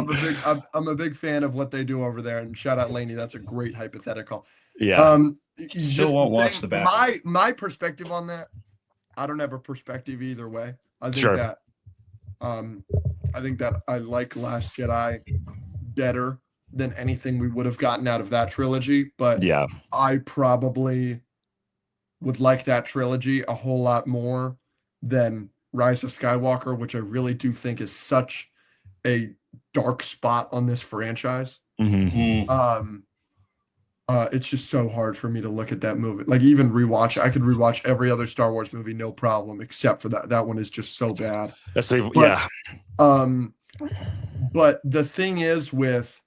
I'm a big fan of what they do over there. And shout out Lainey. That's a great hypothetical. Yeah. Still won't watch the back. My perspective on that, I don't have a perspective either way. I think that I like Last Jedi better than anything we would have gotten out of that trilogy, but I probably would like that trilogy a whole lot more than Rise of Skywalker, which I really do think is such a dark spot on this franchise. Mm-hmm. It's just so hard for me to look at that movie. Like even rewatch, I could rewatch every other Star Wars movie, no problem, except for that. That one is just so bad. But the thing is with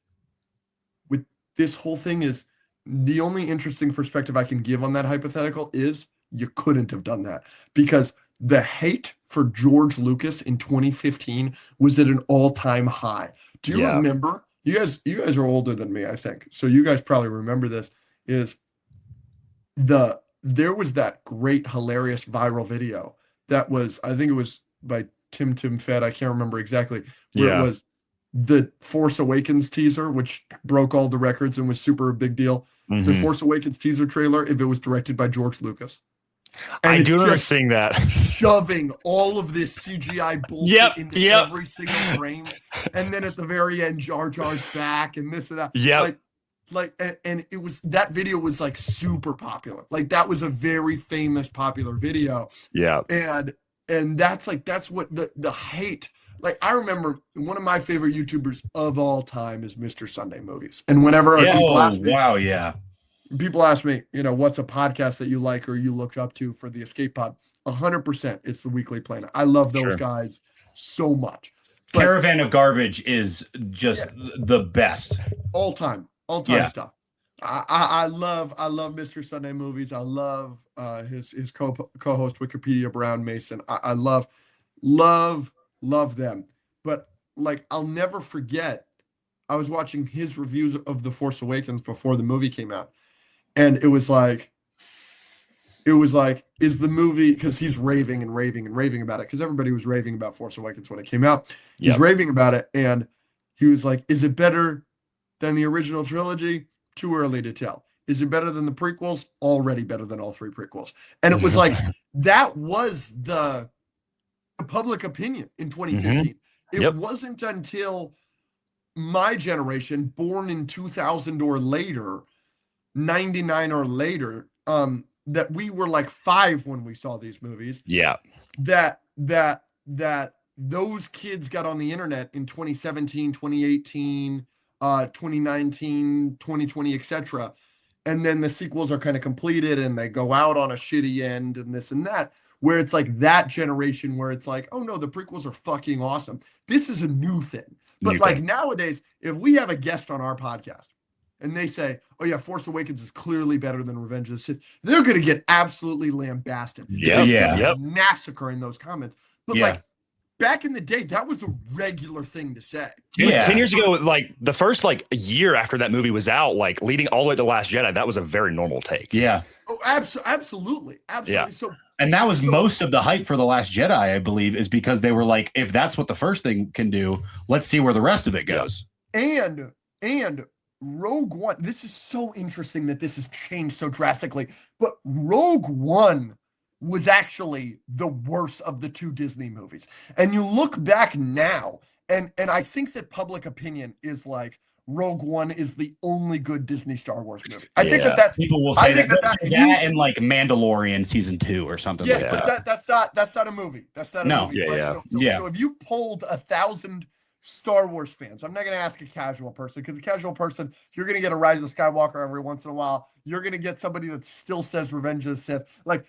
this whole thing is the only interesting perspective I can give on that hypothetical is you couldn't have done that because the hate for George Lucas in 2015 was at an all-time high. Do you remember? You guys are older than me, I think. So you guys probably remember this. There was that great, hilarious viral video that was, I think it was by Tim Fed, I can't remember exactly, where it was the Force Awakens teaser, which broke all the records and was super big deal. The Force Awakens teaser trailer, if it was directed by George Lucas. And I do remember seeing that. Shoving all of this CGI bullshit into every single frame. And then at the very end, Jar Jar's back and this and that. Yeah. And it was, that video was like super popular. Like that was a very famous, popular video. Yeah. And that's what the hate. Like I remember one of my favorite YouTubers of all time is Mr. Sunday Movies. And whenever people ask me, people ask me, what's a podcast that you like or you look up to for the Escape Pod? 100%, it's the Weekly Planet. I love those guys so much. But Caravan of Garbage is just the best. All time stuff. I love Mr. Sunday Movies. I love his co-host Wikipedia Brown Mason. I love them. But like I'll never forget, I was watching his reviews of The Force Awakens before the movie came out. And it was like, is the movie, because he's raving and raving and raving about it, because everybody was raving about Force Awakens when it came out. He's raving about it, and he was like, is it better than the original trilogy? Too early to tell. Is it better than the prequels? Already better than all 3 prequels. And it was like, that was the public opinion in 2015. It wasn't until my generation, born in 2000 or later, 99 or later, that we were like 5 when we saw these movies. Yeah. That those kids got on the internet in 2017, 2018, 2019, 2020, etc. And then the sequels are kind of completed and they go out on a shitty end and this and that, where it's like that generation where it's like, oh no, the prequels are fucking awesome. This is a new thing. But nowadays, if we have a guest on our podcast and they say, oh yeah, Force Awakens is clearly better than Revenge of the Sith, they're going to get absolutely lambasted. Massacre in those comments. But back in the day, that was a regular thing to say. 10 years ago, like the first year after that movie was out, like leading all the way to Last Jedi, that was a very normal take. Yeah. Oh, absolutely. Yeah. So, and that was most of the hype for The Last Jedi, I believe, is because they were like, if that's what the first thing can do, let's see where the rest of it goes. And Rogue One, this is so interesting that this has changed so drastically, but Rogue One was actually the worst of the 2 Disney movies. And you look back now, and I think that public opinion is like, Rogue One is the only good Disney Star Wars movie. I think that's people will say that and like Mandalorian season 2 or something like that. But that's not a movie. That's not a movie. Right? So if you polled 1,000 Star Wars fans, I'm not going to ask a casual person, because a casual person, you're going to get a Rise of Skywalker every once in a while. You're going to get somebody that still says Revenge of the Sith. Like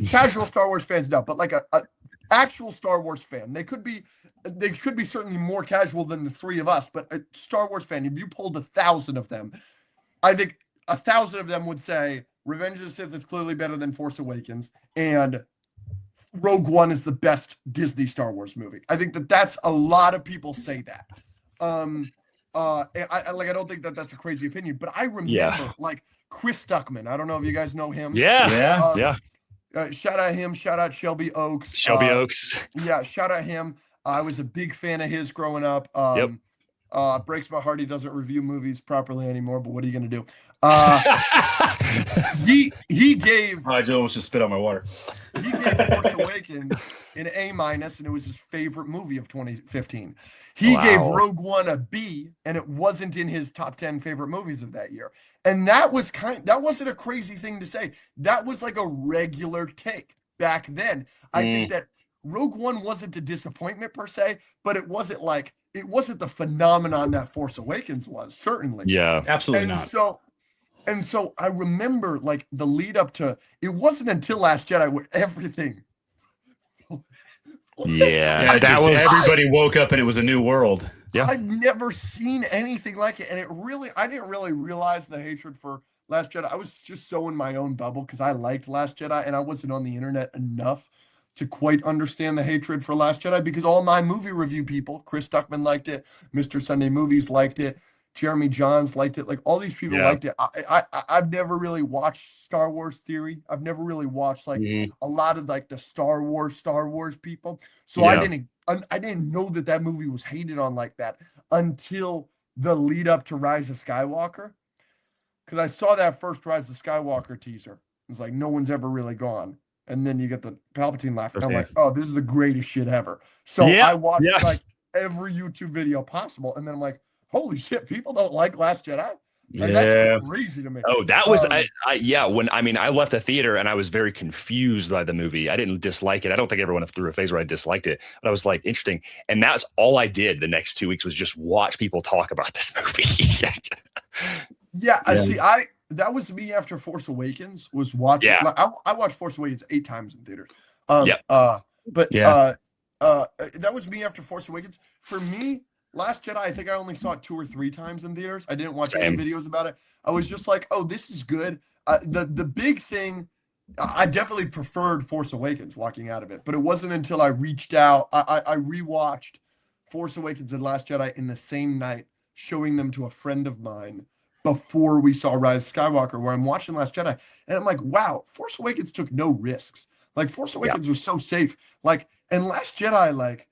casual Star Wars fans, no, but like a actual Star Wars fan, they could be certainly more casual than the 3 of us, but a Star Wars fan, if you pulled 1,000 of them, I think 1,000 of them would say Revenge of the Sith is clearly better than Force Awakens, and Rogue One is the best Disney Star Wars movie. I think that's a lot of people say that. I don't think that that's a crazy opinion, but I remember like Chris Stuckman. I don't know if you guys know him. Shout out him. Shout out Shelby Oaks. Yeah, shout out him. I was a big fan of his growing up. Breaks my heart he doesn't review movies properly anymore, but what are you going to do? He gave... I almost just spit out my water. He gave Force Awakens an A-, and it was his favorite movie of 2015. He gave Rogue One a B, and it wasn't in his top 10 favorite movies of that year. And that wasn't a crazy thing to say. That was like a regular take back then. I think that Rogue One wasn't a disappointment per se, but it wasn't the phenomenon that Force Awakens was, certainly. Yeah, absolutely not. So I remember like the lead up to, it wasn't until Last Jedi where everything. Everybody woke up and it was a new world. Yeah. I've never seen anything like it. And I didn't really realize the hatred for Last Jedi. I was just so in my own bubble because I liked Last Jedi and I wasn't on the internet enough to quite understand the hatred for Last Jedi, because all my movie review people, Chris Duckman liked it, Mr. Sunday Movies liked it, Jeremy Johns liked it, like all these people liked it. I've never really watched Star Wars Theory. I've never really watched like a lot of like the Star Wars people. So I didn't know that movie was hated on like that until the lead up to Rise of Skywalker. Because I saw that first Rise of Skywalker teaser. It's like, no one's ever really gone. And then you get the Palpatine laugh. And I'm like, oh, this is the greatest shit ever. So I watched like every YouTube video possible. And then I'm like, holy shit, people don't like Last Jedi? Like, that's crazy to me. Oh, that was, I left the theater and I was very confused by the movie. I didn't dislike it. I don't think everyone through a phase where I disliked it, but I was like, interesting. And that's all I did the next 2 weeks was just watch people talk about this movie. That was me after Force Awakens was watching. Yeah. Like, I watched Force Awakens 8 times in theaters. That was me after Force Awakens. For me, Last Jedi, I think I only saw it 2 or 3 times in theaters. I didn't watch any videos about it. I was just like, oh, this is good. The big thing, I definitely preferred Force Awakens walking out of it, but it wasn't until I reached out. I rewatched Force Awakens and Last Jedi in the same night, showing them to a friend of mine before we saw Rise of Skywalker, where I'm watching Last Jedi, and I'm like, wow, Force Awakens took no risks. Like, Force Awakens was so safe. Like, and Last Jedi, like,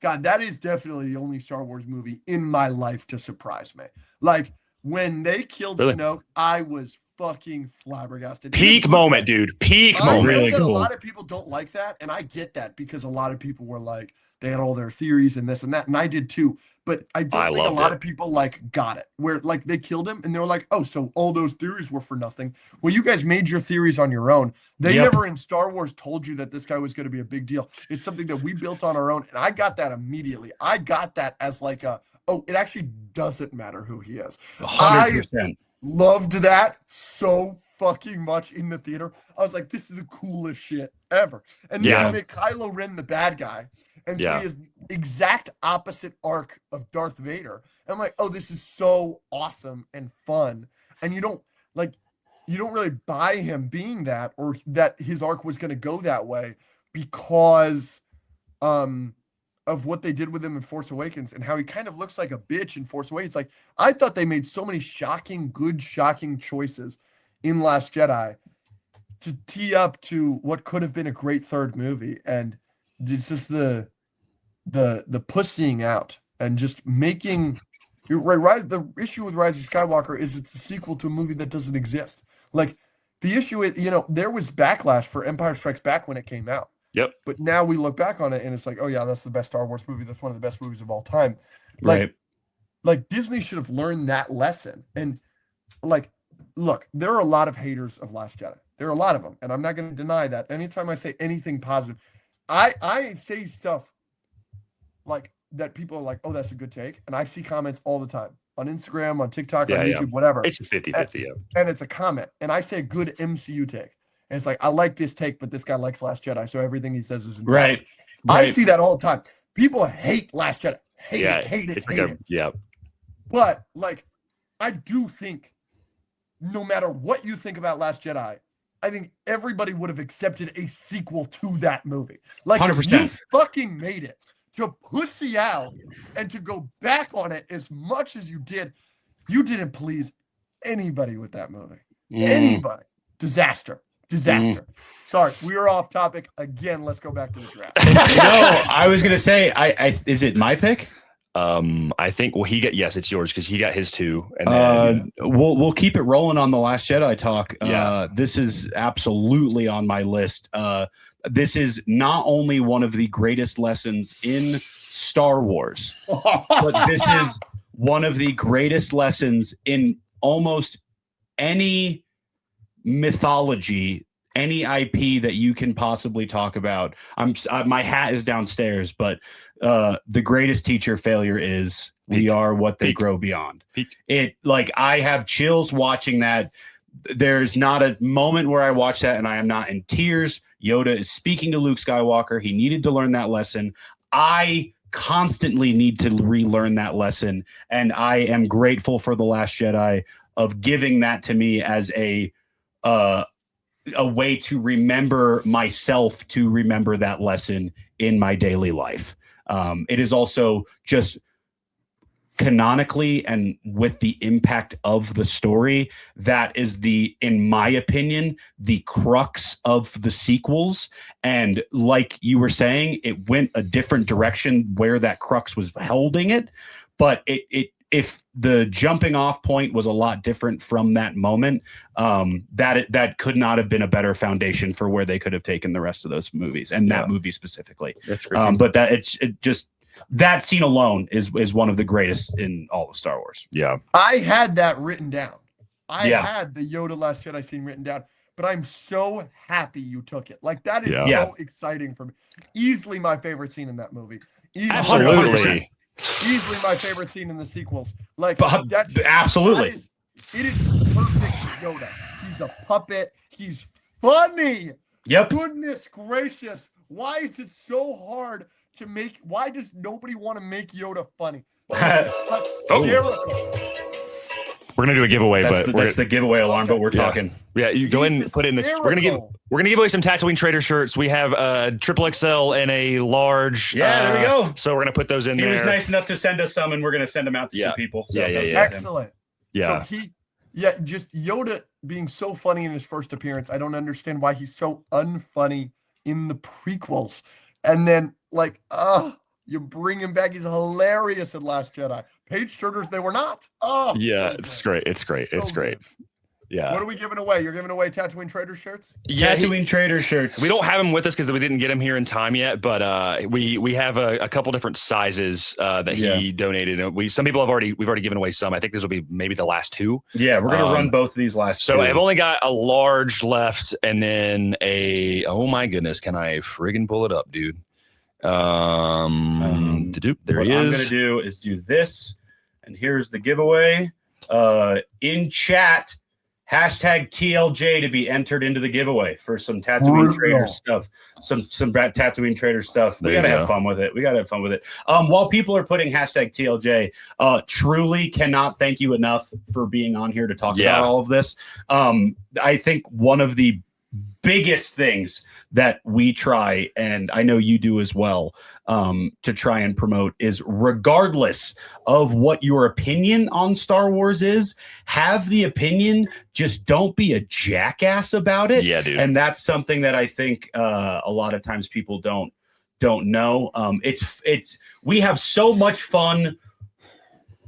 God, that is definitely the only Star Wars movie in my life to surprise me. Like, when they killed Snoke, I was fucking flabbergasted. Peak moment, dude. Peak moment. Really cool. A lot of people don't like that, and I get that, because a lot of people were like, they had all their theories and this and that, and I did too. But I don't think a lot of people like got it, where like they killed him and they were like, oh, so all those theories were for nothing. Well, you guys made your theories on your own. They never in Star Wars told you that this guy was going to be a big deal. It's something that we built on our own, and I got that immediately. I got that as like it actually doesn't matter who he is. 100%. I loved that so fucking much in the theater. I was like, this is the coolest shit ever. And then I make Kylo Ren the bad guy. And so he is the exact opposite arc of Darth Vader. And I'm like, oh, this is so awesome and fun. And you don't really buy him being that, or that his arc was going to go that way, because of what they did with him in Force Awakens and how he kind of looks like a bitch in Force Awakens. Like, I thought they made so many shocking choices in Last Jedi to tee up to what could have been a great third movie. And it's just the pussying out and just making the issue with Rise of Skywalker is it's a sequel to a movie that doesn't exist. Like, the issue is, there was backlash for Empire Strikes Back when it came out. Yep. But now we look back on it and it's like, oh yeah, that's the best Star Wars movie. That's one of the best movies of all time. Like Disney should have learned that lesson. And like, look, there are a lot of haters of Last Jedi. There are a lot of them, and I'm not going to deny that. Anytime I say anything positive, I say stuff like that people are like, oh, that's a good take. And I see comments all the time on Instagram, on TikTok, on YouTube, whatever. It's 50-50, and it's a comment. And I say a good MCU take. And it's like, I like this take, but this guy likes Last Jedi, so everything he says is invalid. Right. I see that all the time. People hate Last Jedi. Hate it. Yeah. But, like, I do think, no matter what you think about Last Jedi, I think everybody would have accepted a sequel to that movie. Like, 100%. You fucking made it. To pussy out and to go back on it as much as you did, you didn't please anybody with that movie. Anybody. Disaster. Sorry, we are off topic again. Let's go back to the draft. No, I was gonna say, is it my pick? I think yes, it's yours because he got his 2, and then we'll keep it rolling on the Last Jedi talk. This is absolutely on my list. This is not only one of the greatest lessons in Star Wars, but this is one of the greatest lessons in almost any mythology, any IP that you can possibly talk about. My hat is downstairs, but the greatest teacher failure is we are what they grow beyond. It, like, I have chills watching that. There's not a moment where I watch that and I am not in tears. Yoda is speaking to Luke Skywalker. He needed to learn that lesson. I constantly need to relearn that lesson, and I am grateful for The Last Jedi of giving that to me as a a way to remember myself, to remember that lesson in my daily life. It is also just canonically and with the impact of the story, that is in my opinion, the crux of the sequels. And like you were saying, it went a different direction where that crux was holding it. But if the jumping off point was a lot different from that moment, that could not have been a better foundation for where they could have taken the rest of those movies, and that movie specifically. That's crazy. But that scene alone is one of the greatest in all of Star Wars. Yeah. I had that written down. I had the Yoda Last Jedi scene written down, but I'm so happy you took it. Like, that is so exciting for me. Easily my favorite scene in that movie. Absolutely. Easily my favorite scene in the sequels. Like, absolutely. It is perfect Yoda. He's a puppet. He's funny. Yep. Goodness gracious. Why is it so hard to make? Why does nobody want to make Yoda funny? Hysterical. We're gonna do a giveaway, that's the giveaway alarm. But we're talking. Yeah, you go in and put it in the. We're gonna give away some Tatooine Trader shirts. We have a triple XL and a large. Yeah, there we go. So we're gonna put those in there. He was nice enough to send us some, and we're gonna send them out to some people. So Excellent. Yeah. So just Yoda being so funny in his first appearance. I don't understand why he's so unfunny in the prequels, and then you bring him back. He's hilarious in Last Jedi. Page turners, they were not. Oh, yeah, so it's great. It's great. So it's great. Good. Yeah. What are we giving away? You're giving away Tatooine Trader shirts? Yeah, Tatooine Trader shirts. We don't have them with us because we didn't get them here in time yet, but we have a couple different sizes that he donated. Some people we've already given away some. I think this will be maybe the last two. Yeah, we're gonna run both of these last two. So I've only got a large left, and then oh my goodness, can I friggin' pull it up, dude? There he is. What I'm gonna do is do this, and here's the giveaway. In chat, hashtag TLJ to be entered into the giveaway for some Tatooine Trader stuff. Some Tatooine Trader stuff. We gotta have fun with it. While people are putting hashtag TLJ, truly cannot thank you enough for being on here to talk about all of this. I think one of the biggest things that we try, and I know you do as well, to try and promote is, regardless of what your opinion on Star Wars is, have the opinion, just don't be a jackass about it. Yeah, dude. And that's something that I think a lot of times people don't know. We have so much fun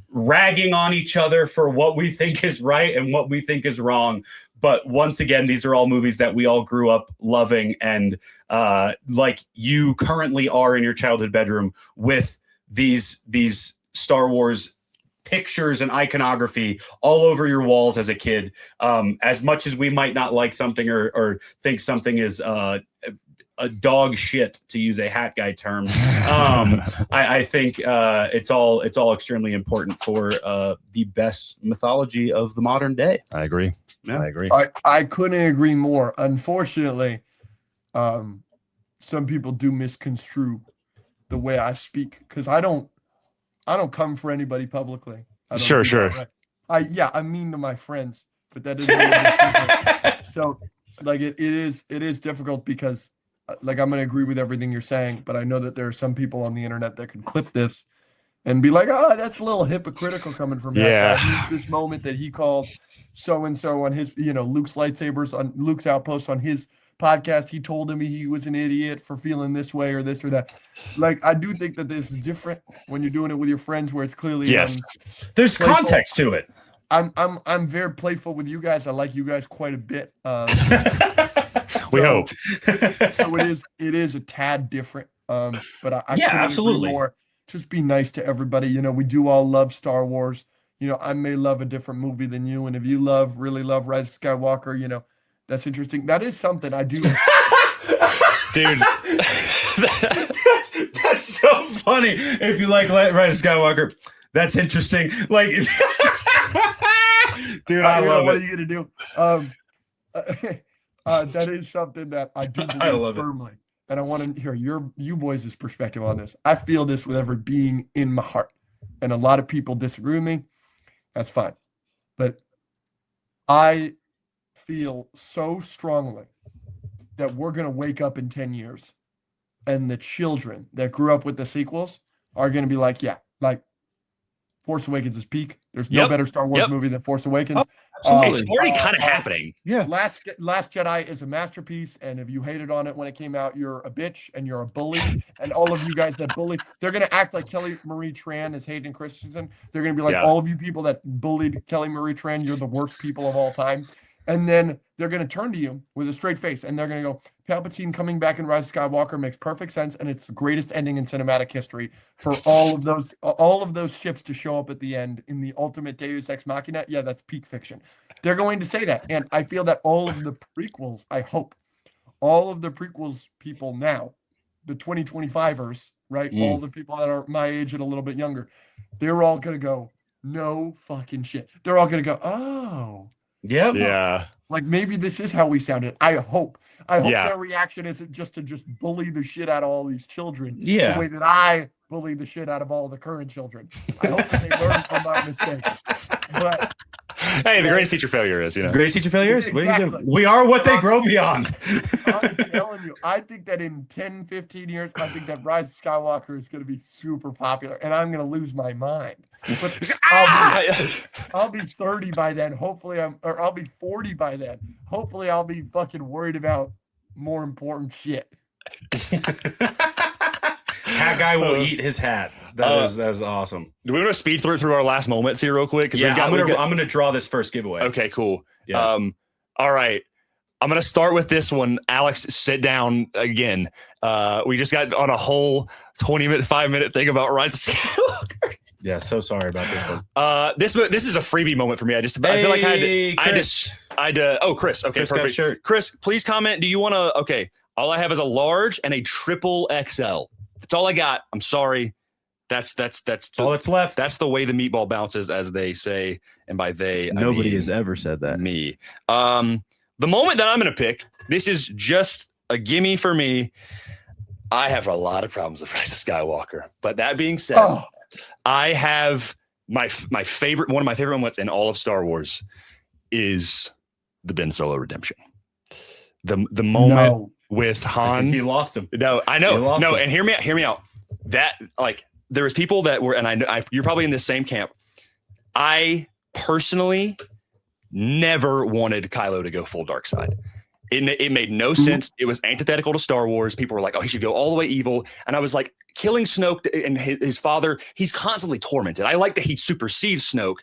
ragging on each other for what we think is right and what we think is wrong. But once again, these are all movies that we all grew up loving, and like you currently are in your childhood bedroom with these Star Wars pictures and iconography all over your walls as a kid. As much as we might not like something or think something is a dog shit, to use a hat guy term, I think it's all extremely important for the best mythology of the modern day. I agree. Yeah. I agree. I couldn't agree more. Unfortunately, some people do misconstrue the way I speak, because I don't come for anybody publicly. Sure. I'm mean to my friends, but that isn't. So like it is difficult because like I'm gonna agree with everything you're saying, but I know that there are some people on the internet that could clip this and be like, oh, that's a little hypocritical coming from that guy. This moment that he called so-and-so on his, Luke's lightsabers on Luke's outpost on his podcast. He told him he was an idiot for feeling this way or this or that. Like, I do think that this is different when you're doing it with your friends, where it's clearly there's playful. context to it. I'm very playful with you guys. I like you guys quite a bit. We hope. So it is a tad different. But I couldn't absolutely. agree more. Just be nice to everybody. We do all love Star Wars. I may love a different movie than you, and if you really love Rise of Skywalker, that's interesting. That is something I do. Dude, that's so funny. If you like Rise of Skywalker, that's interesting. Like, dude, I love it. What are you gonna do? That is something that I do believe firmly. And I want to hear you boys' perspective on this. I feel this with every being in my heart. And a lot of people disagree with me. That's fine. But I feel so strongly that we're going to wake up in 10 years and the children that grew up with the sequels are going to be like, yeah, like Force Awakens is peak. There's no better Star Wars movie than Force Awakens. It's already kind of happening. Yeah. Last Jedi is a masterpiece, and if you hated on it when it came out, you're a bitch and you're a bully. And all of you guys that bully, they're gonna act like Kelly Marie Tran is Hayden Christensen. They're gonna be like, all of you people that bullied Kelly Marie Tran, you're the worst people of all time. And then they're gonna turn to you with a straight face, and they're gonna go, Palpatine coming back in Rise of Skywalker makes perfect sense, and it's the greatest ending in cinematic history for all of those ships to show up at the end in the ultimate Deus Ex Machina. Yeah, that's peak fiction. They're going to say that, and I feel that all of the prequels, I hope, all of the prequels people now, the 2025ers, right? All the people that are my age and a little bit younger, they're all gonna go, no fucking shit. They're all gonna go, oh. Yep. Yeah. Like maybe this is how we sounded. I hope their reaction isn't just to bully the shit out of all these children. Yeah. The way that I bully the shit out of all the current children. I hope that they learn from my mistakes. But hey, the greatest teacher failure is, Greatest teacher failures? Exactly. We are what they grow beyond. I'm telling you, I think that in 10, 15 years, I think that Rise of Skywalker is going to be super popular, and I'm going to lose my mind. But I'll be 30 by then. Hopefully, I'll be 40 by then. Hopefully, I'll be fucking worried about more important shit. Hat guy will eat his hat. That is awesome. Do we want to speed through our last moments here real quick? Yeah, I'm gonna draw this first giveaway. Okay, cool. Yeah. All right. I'm gonna start with this one. Alex, sit down again. We just got on a whole 5-minute thing about Rise of Skywalker. Yeah, so sorry about this one. This is a freebie moment for me. I feel like I had to. Oh, Chris. Okay, Chris got a perfect. shirt. Chris, please comment. Do you want to? Okay. All I have is a large and a triple XL. That's all I got. I'm sorry. That's all that's left. That's the way the meatball bounces, as they say, and by they, nobody I mean has ever said that. Me. The moment that I'm going to pick, this is just a gimme for me. I have a lot of problems with Rise of Skywalker, but that being said, I have one of my favorite moments in all of Star Wars is the Ben Solo redemption. The moment with Han. He lost him. No, I know. No, him. and hear me out. That there was people that were, and I you're probably in the same camp. I personally never wanted Kylo to go full dark side. It made no sense. It was antithetical to Star Wars. People were like, oh, he should go all the way evil. And I was like, killing Snoke and his father, he's constantly tormented. I like that he supersedes Snoke.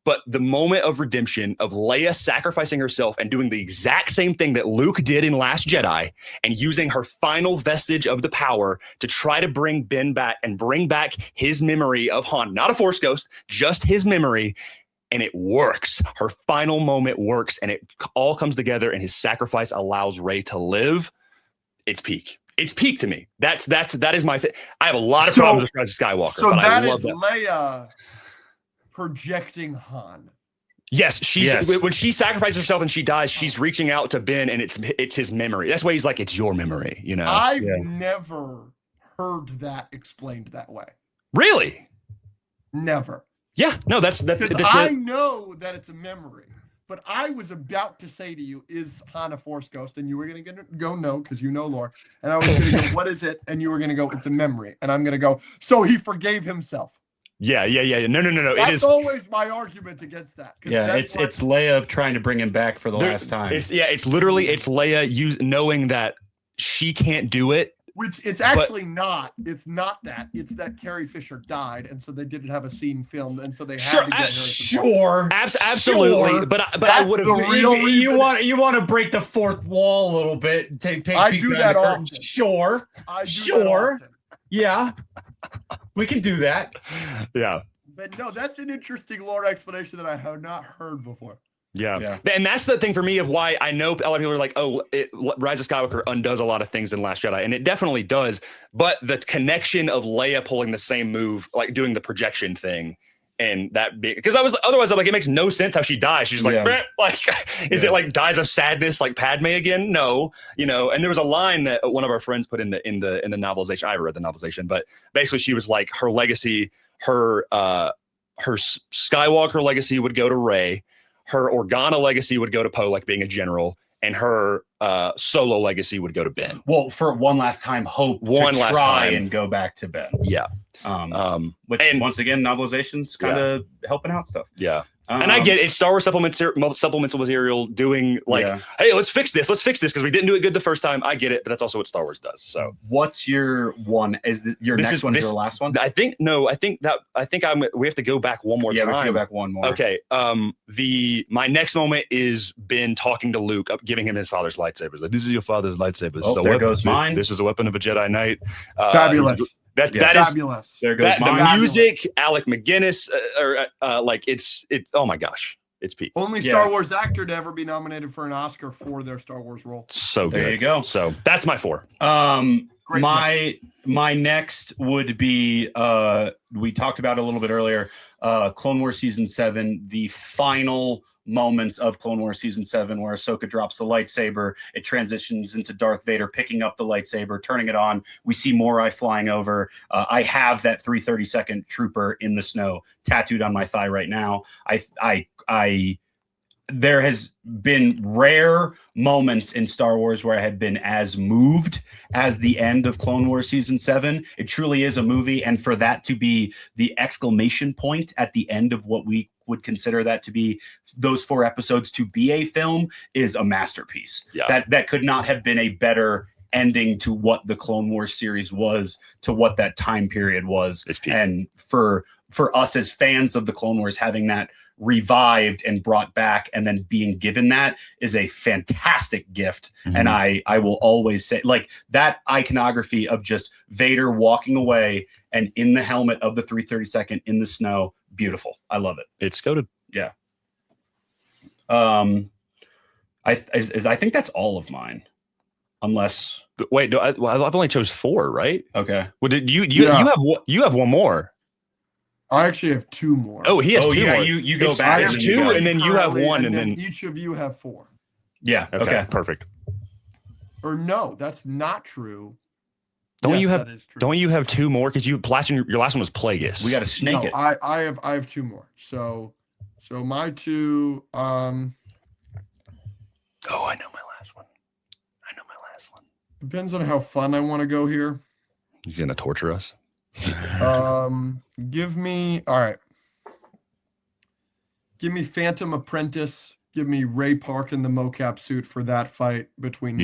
But the moment of redemption of Leia sacrificing herself and doing the exact same thing that Luke did in Last Jedi and using her final vestige of the power to try to bring Ben back and bring back his memory of Han, not a Force ghost, just his memory. And it works. Her final moment works, and it all comes together, and his sacrifice allows Rey to live. It's peak. It's peak to me. That is my thing. I have a lot of problems with Rise of Skywalker. So but that I love is Leia projecting Han. Yes, when she sacrifices herself and she dies, she's reaching out to Ben, and it's his memory. That's why he's like, it's your memory, you know. I've never heard that explained that way. Really? Never. Yeah, no, that's I know that it's a memory, but I was about to say to you, is Han a Force ghost? And you were going to go no, because you know lore. And I was going to go, what is it? And you were going to go, it's a memory. And I'm going to go, so he forgave himself. Yeah. No. That's always my argument against that. Yeah, it's Leia trying to bring him back for the last time. It's Leia knowing that she can't do it. Which it's actually not. It's not that. It's that Carrie Fisher died, and so they didn't have a scene filmed, and so they had to get her. Absolutely. But I would have. You want to break the fourth wall a little bit. I do that often. Sure. I do that often. Yeah. We can do that. Yeah. But no, that's an interesting lore explanation that I have not heard before. Yeah. And that's the thing for me of why I know a lot of people are like, oh, Rise of Skywalker undoes a lot of things in Last Jedi. And it definitely does. But the connection of Leia pulling the same move, like doing the projection thing, and that being, because otherwise I'm like, it makes no sense how she dies. She's like, is it like dies of sadness like Padme again? No, you know. And there was a line that one of our friends put in the novelization. I read the novelization, but basically she was like, her legacy, her Skywalker legacy would go to Rey. her Organa legacy would go to Poe, like being a general, and her Solo legacy would go to Ben. Well, for one last time, Hope One to last try time. and go back to Ben. Yeah. Which and- once again, novelization's kind of helping out stuff. Yeah. And I get it. It's Star Wars supplemental material doing like, hey, let's fix this because we didn't do it good the first time. I get it, but that's also what Star Wars does. So, what's your one? Your next one is your last one? I think we have to go back one more time. Yeah, we have to go back one more. Okay. My next moment is Ben talking to Luke, giving him his father's lightsabers. Like, this is your father's lightsabers. Oh, there goes mine. This is a weapon of a Jedi Knight. Fabulous. That is fabulous. There goes mine. The music, Alec McGuinness, it's oh my gosh, it's peak. Only Star Wars actor to ever be nominated for an Oscar for their Star Wars role. So good. There you go. So that's my 4. Great my next would be we talked about it a little bit earlier. Clone Wars season 7, the final moments of Clone Wars season 7 where Ahsoka drops the lightsaber, it transitions into Darth Vader picking up the lightsaber, turning it on. We see Morai flying over. I have that 332nd trooper in the snow tattooed on my thigh right now. There has been rare moments in Star Wars where I had been as moved as the end of Clone Wars season 7. It truly is a movie. And for that to be the exclamation point at the end of what we would consider that to be those 4 episodes to be a film is a masterpiece. Yeah. That could not have been a better ending to what the Clone Wars series was, to what that time period was. And for us as fans of the Clone Wars, having that revived and brought back and then being given that is a fantastic gift. Mm-hmm. And I will always say, like, that iconography of just Vader walking away and in the helmet of the 332nd in the snow, beautiful. I love it. It's goated. Yeah. I think that's all of mine, unless wait, I've only chose 4, right? Okay. Well, you have one more. I actually have 2 more. Oh, he has 2 more. You go back. I have 2, and then you have 1, and then each of you have 4. Yeah. Okay. Perfect. Or no, that's not true. Don't Yes, you that is true. Don't you have 2 more? Because your last one was Plagueis. We got to snake it. I have 2 more. So my 2. Oh, I know my last one. Depends on how fun I want to go here. He's gonna torture us. Give me Phantom Apprentice. Give me Ray Park in the mocap suit for that fight between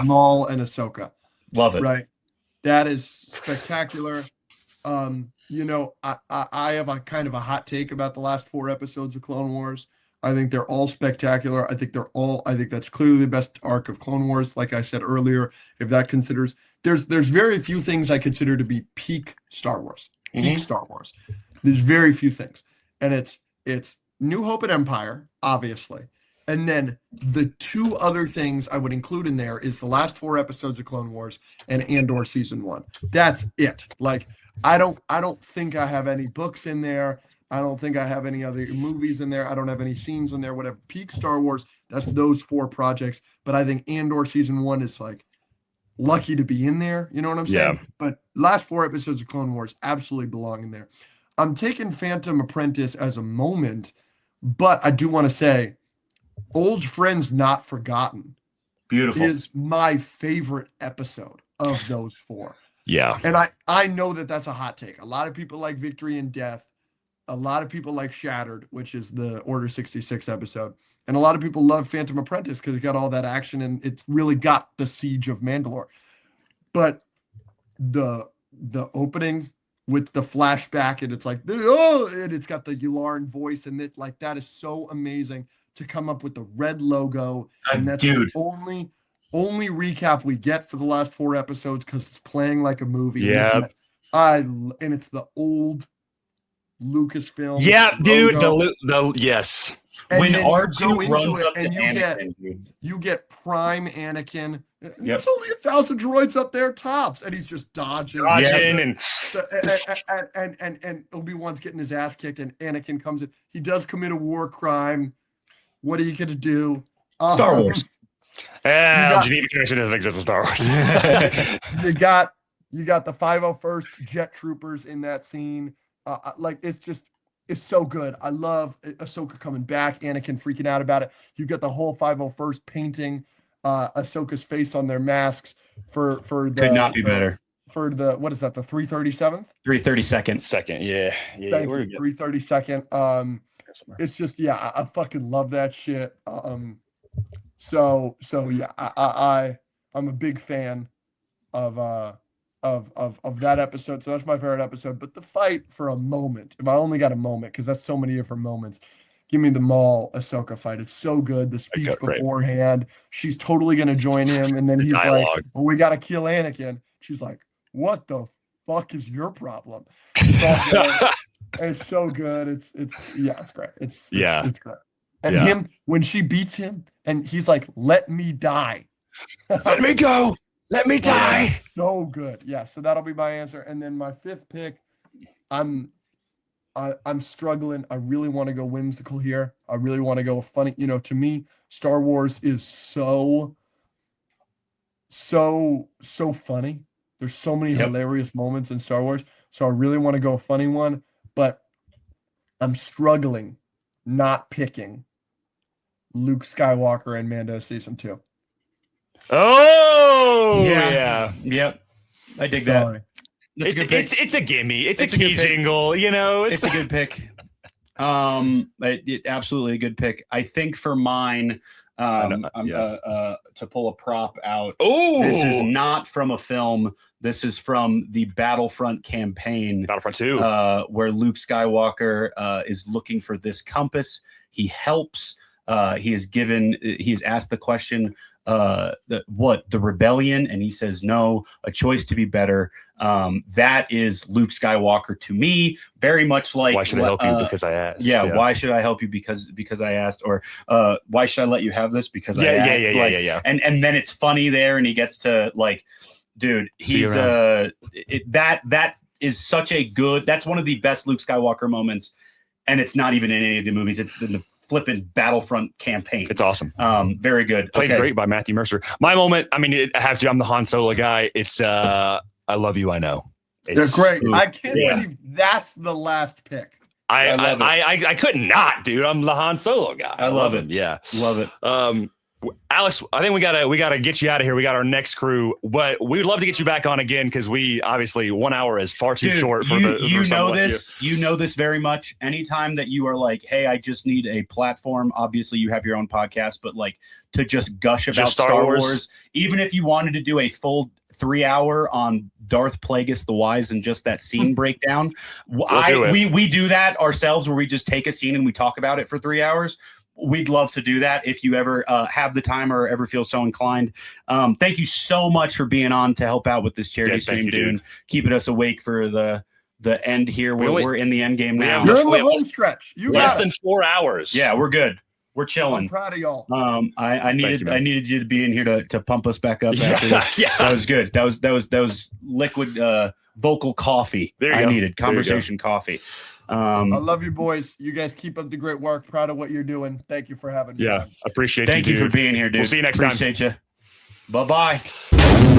Maul and Ahsoka. Love it. Right. That is spectacular. I have a kind of a hot take about the last 4 episodes of Clone Wars. I think they're all spectacular. I think that's clearly the best arc of Clone Wars. Like I said earlier, if that considers, there's very few things I consider to be peak Star Wars. Star Wars. There's very few things. And it's New Hope and Empire, obviously. And then the 2 other things I would include in there is the last 4 episodes of Clone Wars and Andor season 1. That's it. Like, I don't think I have any books in there. I don't think I have any other movies in there. I don't have any scenes in there, whatever. Peak Star Wars, that's those 4 projects. But I think Andor season 1 is like lucky to be in there. You know what I'm saying? Yeah. But last 4 episodes of Clone Wars absolutely belong in there. I'm taking Phantom Apprentice as a moment, but I do want to say Old Friends Not Forgotten is my favorite episode of those 4. Yeah. And I know that that's a hot take. A lot of people like Victory and Death. A lot of people like Shattered, which is the Order 66 episode. And a lot of people love Phantom Apprentice because it got all that action and it's really got the Siege of Mandalore. But the opening with the flashback and it's like, and it's got the Yularen voice and it, like, that is so amazing to come up with the red logo. And that's the only recap we get for the last 4 episodes because it's playing like a movie. Yeah. And it's the old Lucasfilm. Yeah, dude. Yes. And when then R2 runs up to and Anakin, you get prime Anakin. Yep. There's only 1,000 droids up there tops, and he's just dodging and Obi-Wan's getting his ass kicked, and Anakin comes in. He does commit a war crime. What are you gonna do? Star Wars. Geneva Connection doesn't exist in Star Wars. you got the 501st Jet Troopers in that scene. Like, it's just is so good. I love Ahsoka coming back, Anakin freaking out about it. You get the whole 501st painting Ahsoka's face on their masks for the could not be better. For the, what is that, the 337th? 332nd. Second, yeah. Thank you, 332nd. It's just, yeah, I fucking love that shit. So yeah, I'm a big fan of that episode. So that's my favorite episode. But the fight for a moment, if I only got a moment, because that's so many different moments, give me the Maul Ahsoka fight. It's so good. The speech beforehand, she's totally gonna join him, and then he's like, "Well, we gotta kill Anakin." She's like, "What the fuck is your problem?" It's so good. It's great. It's great. And him, when she beats him, and he's like, "Let me die." Let me go. Let me die. Yeah, so good. Yeah. So that'll be my answer. And then my fifth pick, I'm struggling. I really want to go whimsical here. I really want to go funny. You know, to me, Star Wars is so funny. There's so many hilarious moments in Star Wars. So I really want to go a funny one, but I'm struggling not picking Luke Skywalker and Mando season 2. Oh yeah. Yep. I dig that. It's a gimme. It's a key jingle. You know, it's a good pick. Absolutely a good pick. I think for mine, to pull a prop out. Oh, this is not from a film. This is from the Battlefront campaign. Battlefront 2, where Luke Skywalker is looking for this compass. He helps. He is asked the question, the rebellion, and he says no, a choice to be better. That is Luke Skywalker to me, very much like, why should I help you because I asked? Why should I help you because I asked? Or why should I let you have this because I asked? Yeah. And then it's funny there, and he gets to like, dude, he's that is such a good, that's one of the best Luke Skywalker moments, and it's not even in any of the movies, it's in the flipping Battlefront campaign. It's awesome. Very good. Played great by Matthew Mercer. My moment, I mean, I have to, I'm the Han Solo guy. It's I love you, I know. They're great. I can't believe that's the last pick. I could not, dude. I'm the Han Solo guy. I love it. Yeah. Love it. Alex, I think we gotta get you out of here. We got our next crew, but we'd love to get you back on again because we obviously 1 hour is far too short for you know this very much. Anytime that you are like, hey, I just need a platform. Obviously, you have your own podcast, but like to just gush about Star Wars, even if you wanted to do a full 3 hour on Darth Plagueis the Wise and just that scene breakdown, we do that ourselves where we just take a scene and we talk about it for 3 hours. We'd love to do that if you ever have the time or ever feel so inclined. Thank you so much for being on to help out with this charity stream, dude. Keeping us awake for the end here. We're in the end game now. You're in the home stretch. Less than 4 hours. Yeah, we're good. We're chilling. I'm proud of y'all. I needed you to be in here to pump us back up after this. That was good. That was liquid vocal coffee. I needed conversation coffee. I love you, boys. You guys keep up the great work. Proud of what you're doing. Thank you for having me. Yeah, appreciate you. Thank you for being here, dude. We'll see you next time. Appreciate you. Bye-bye.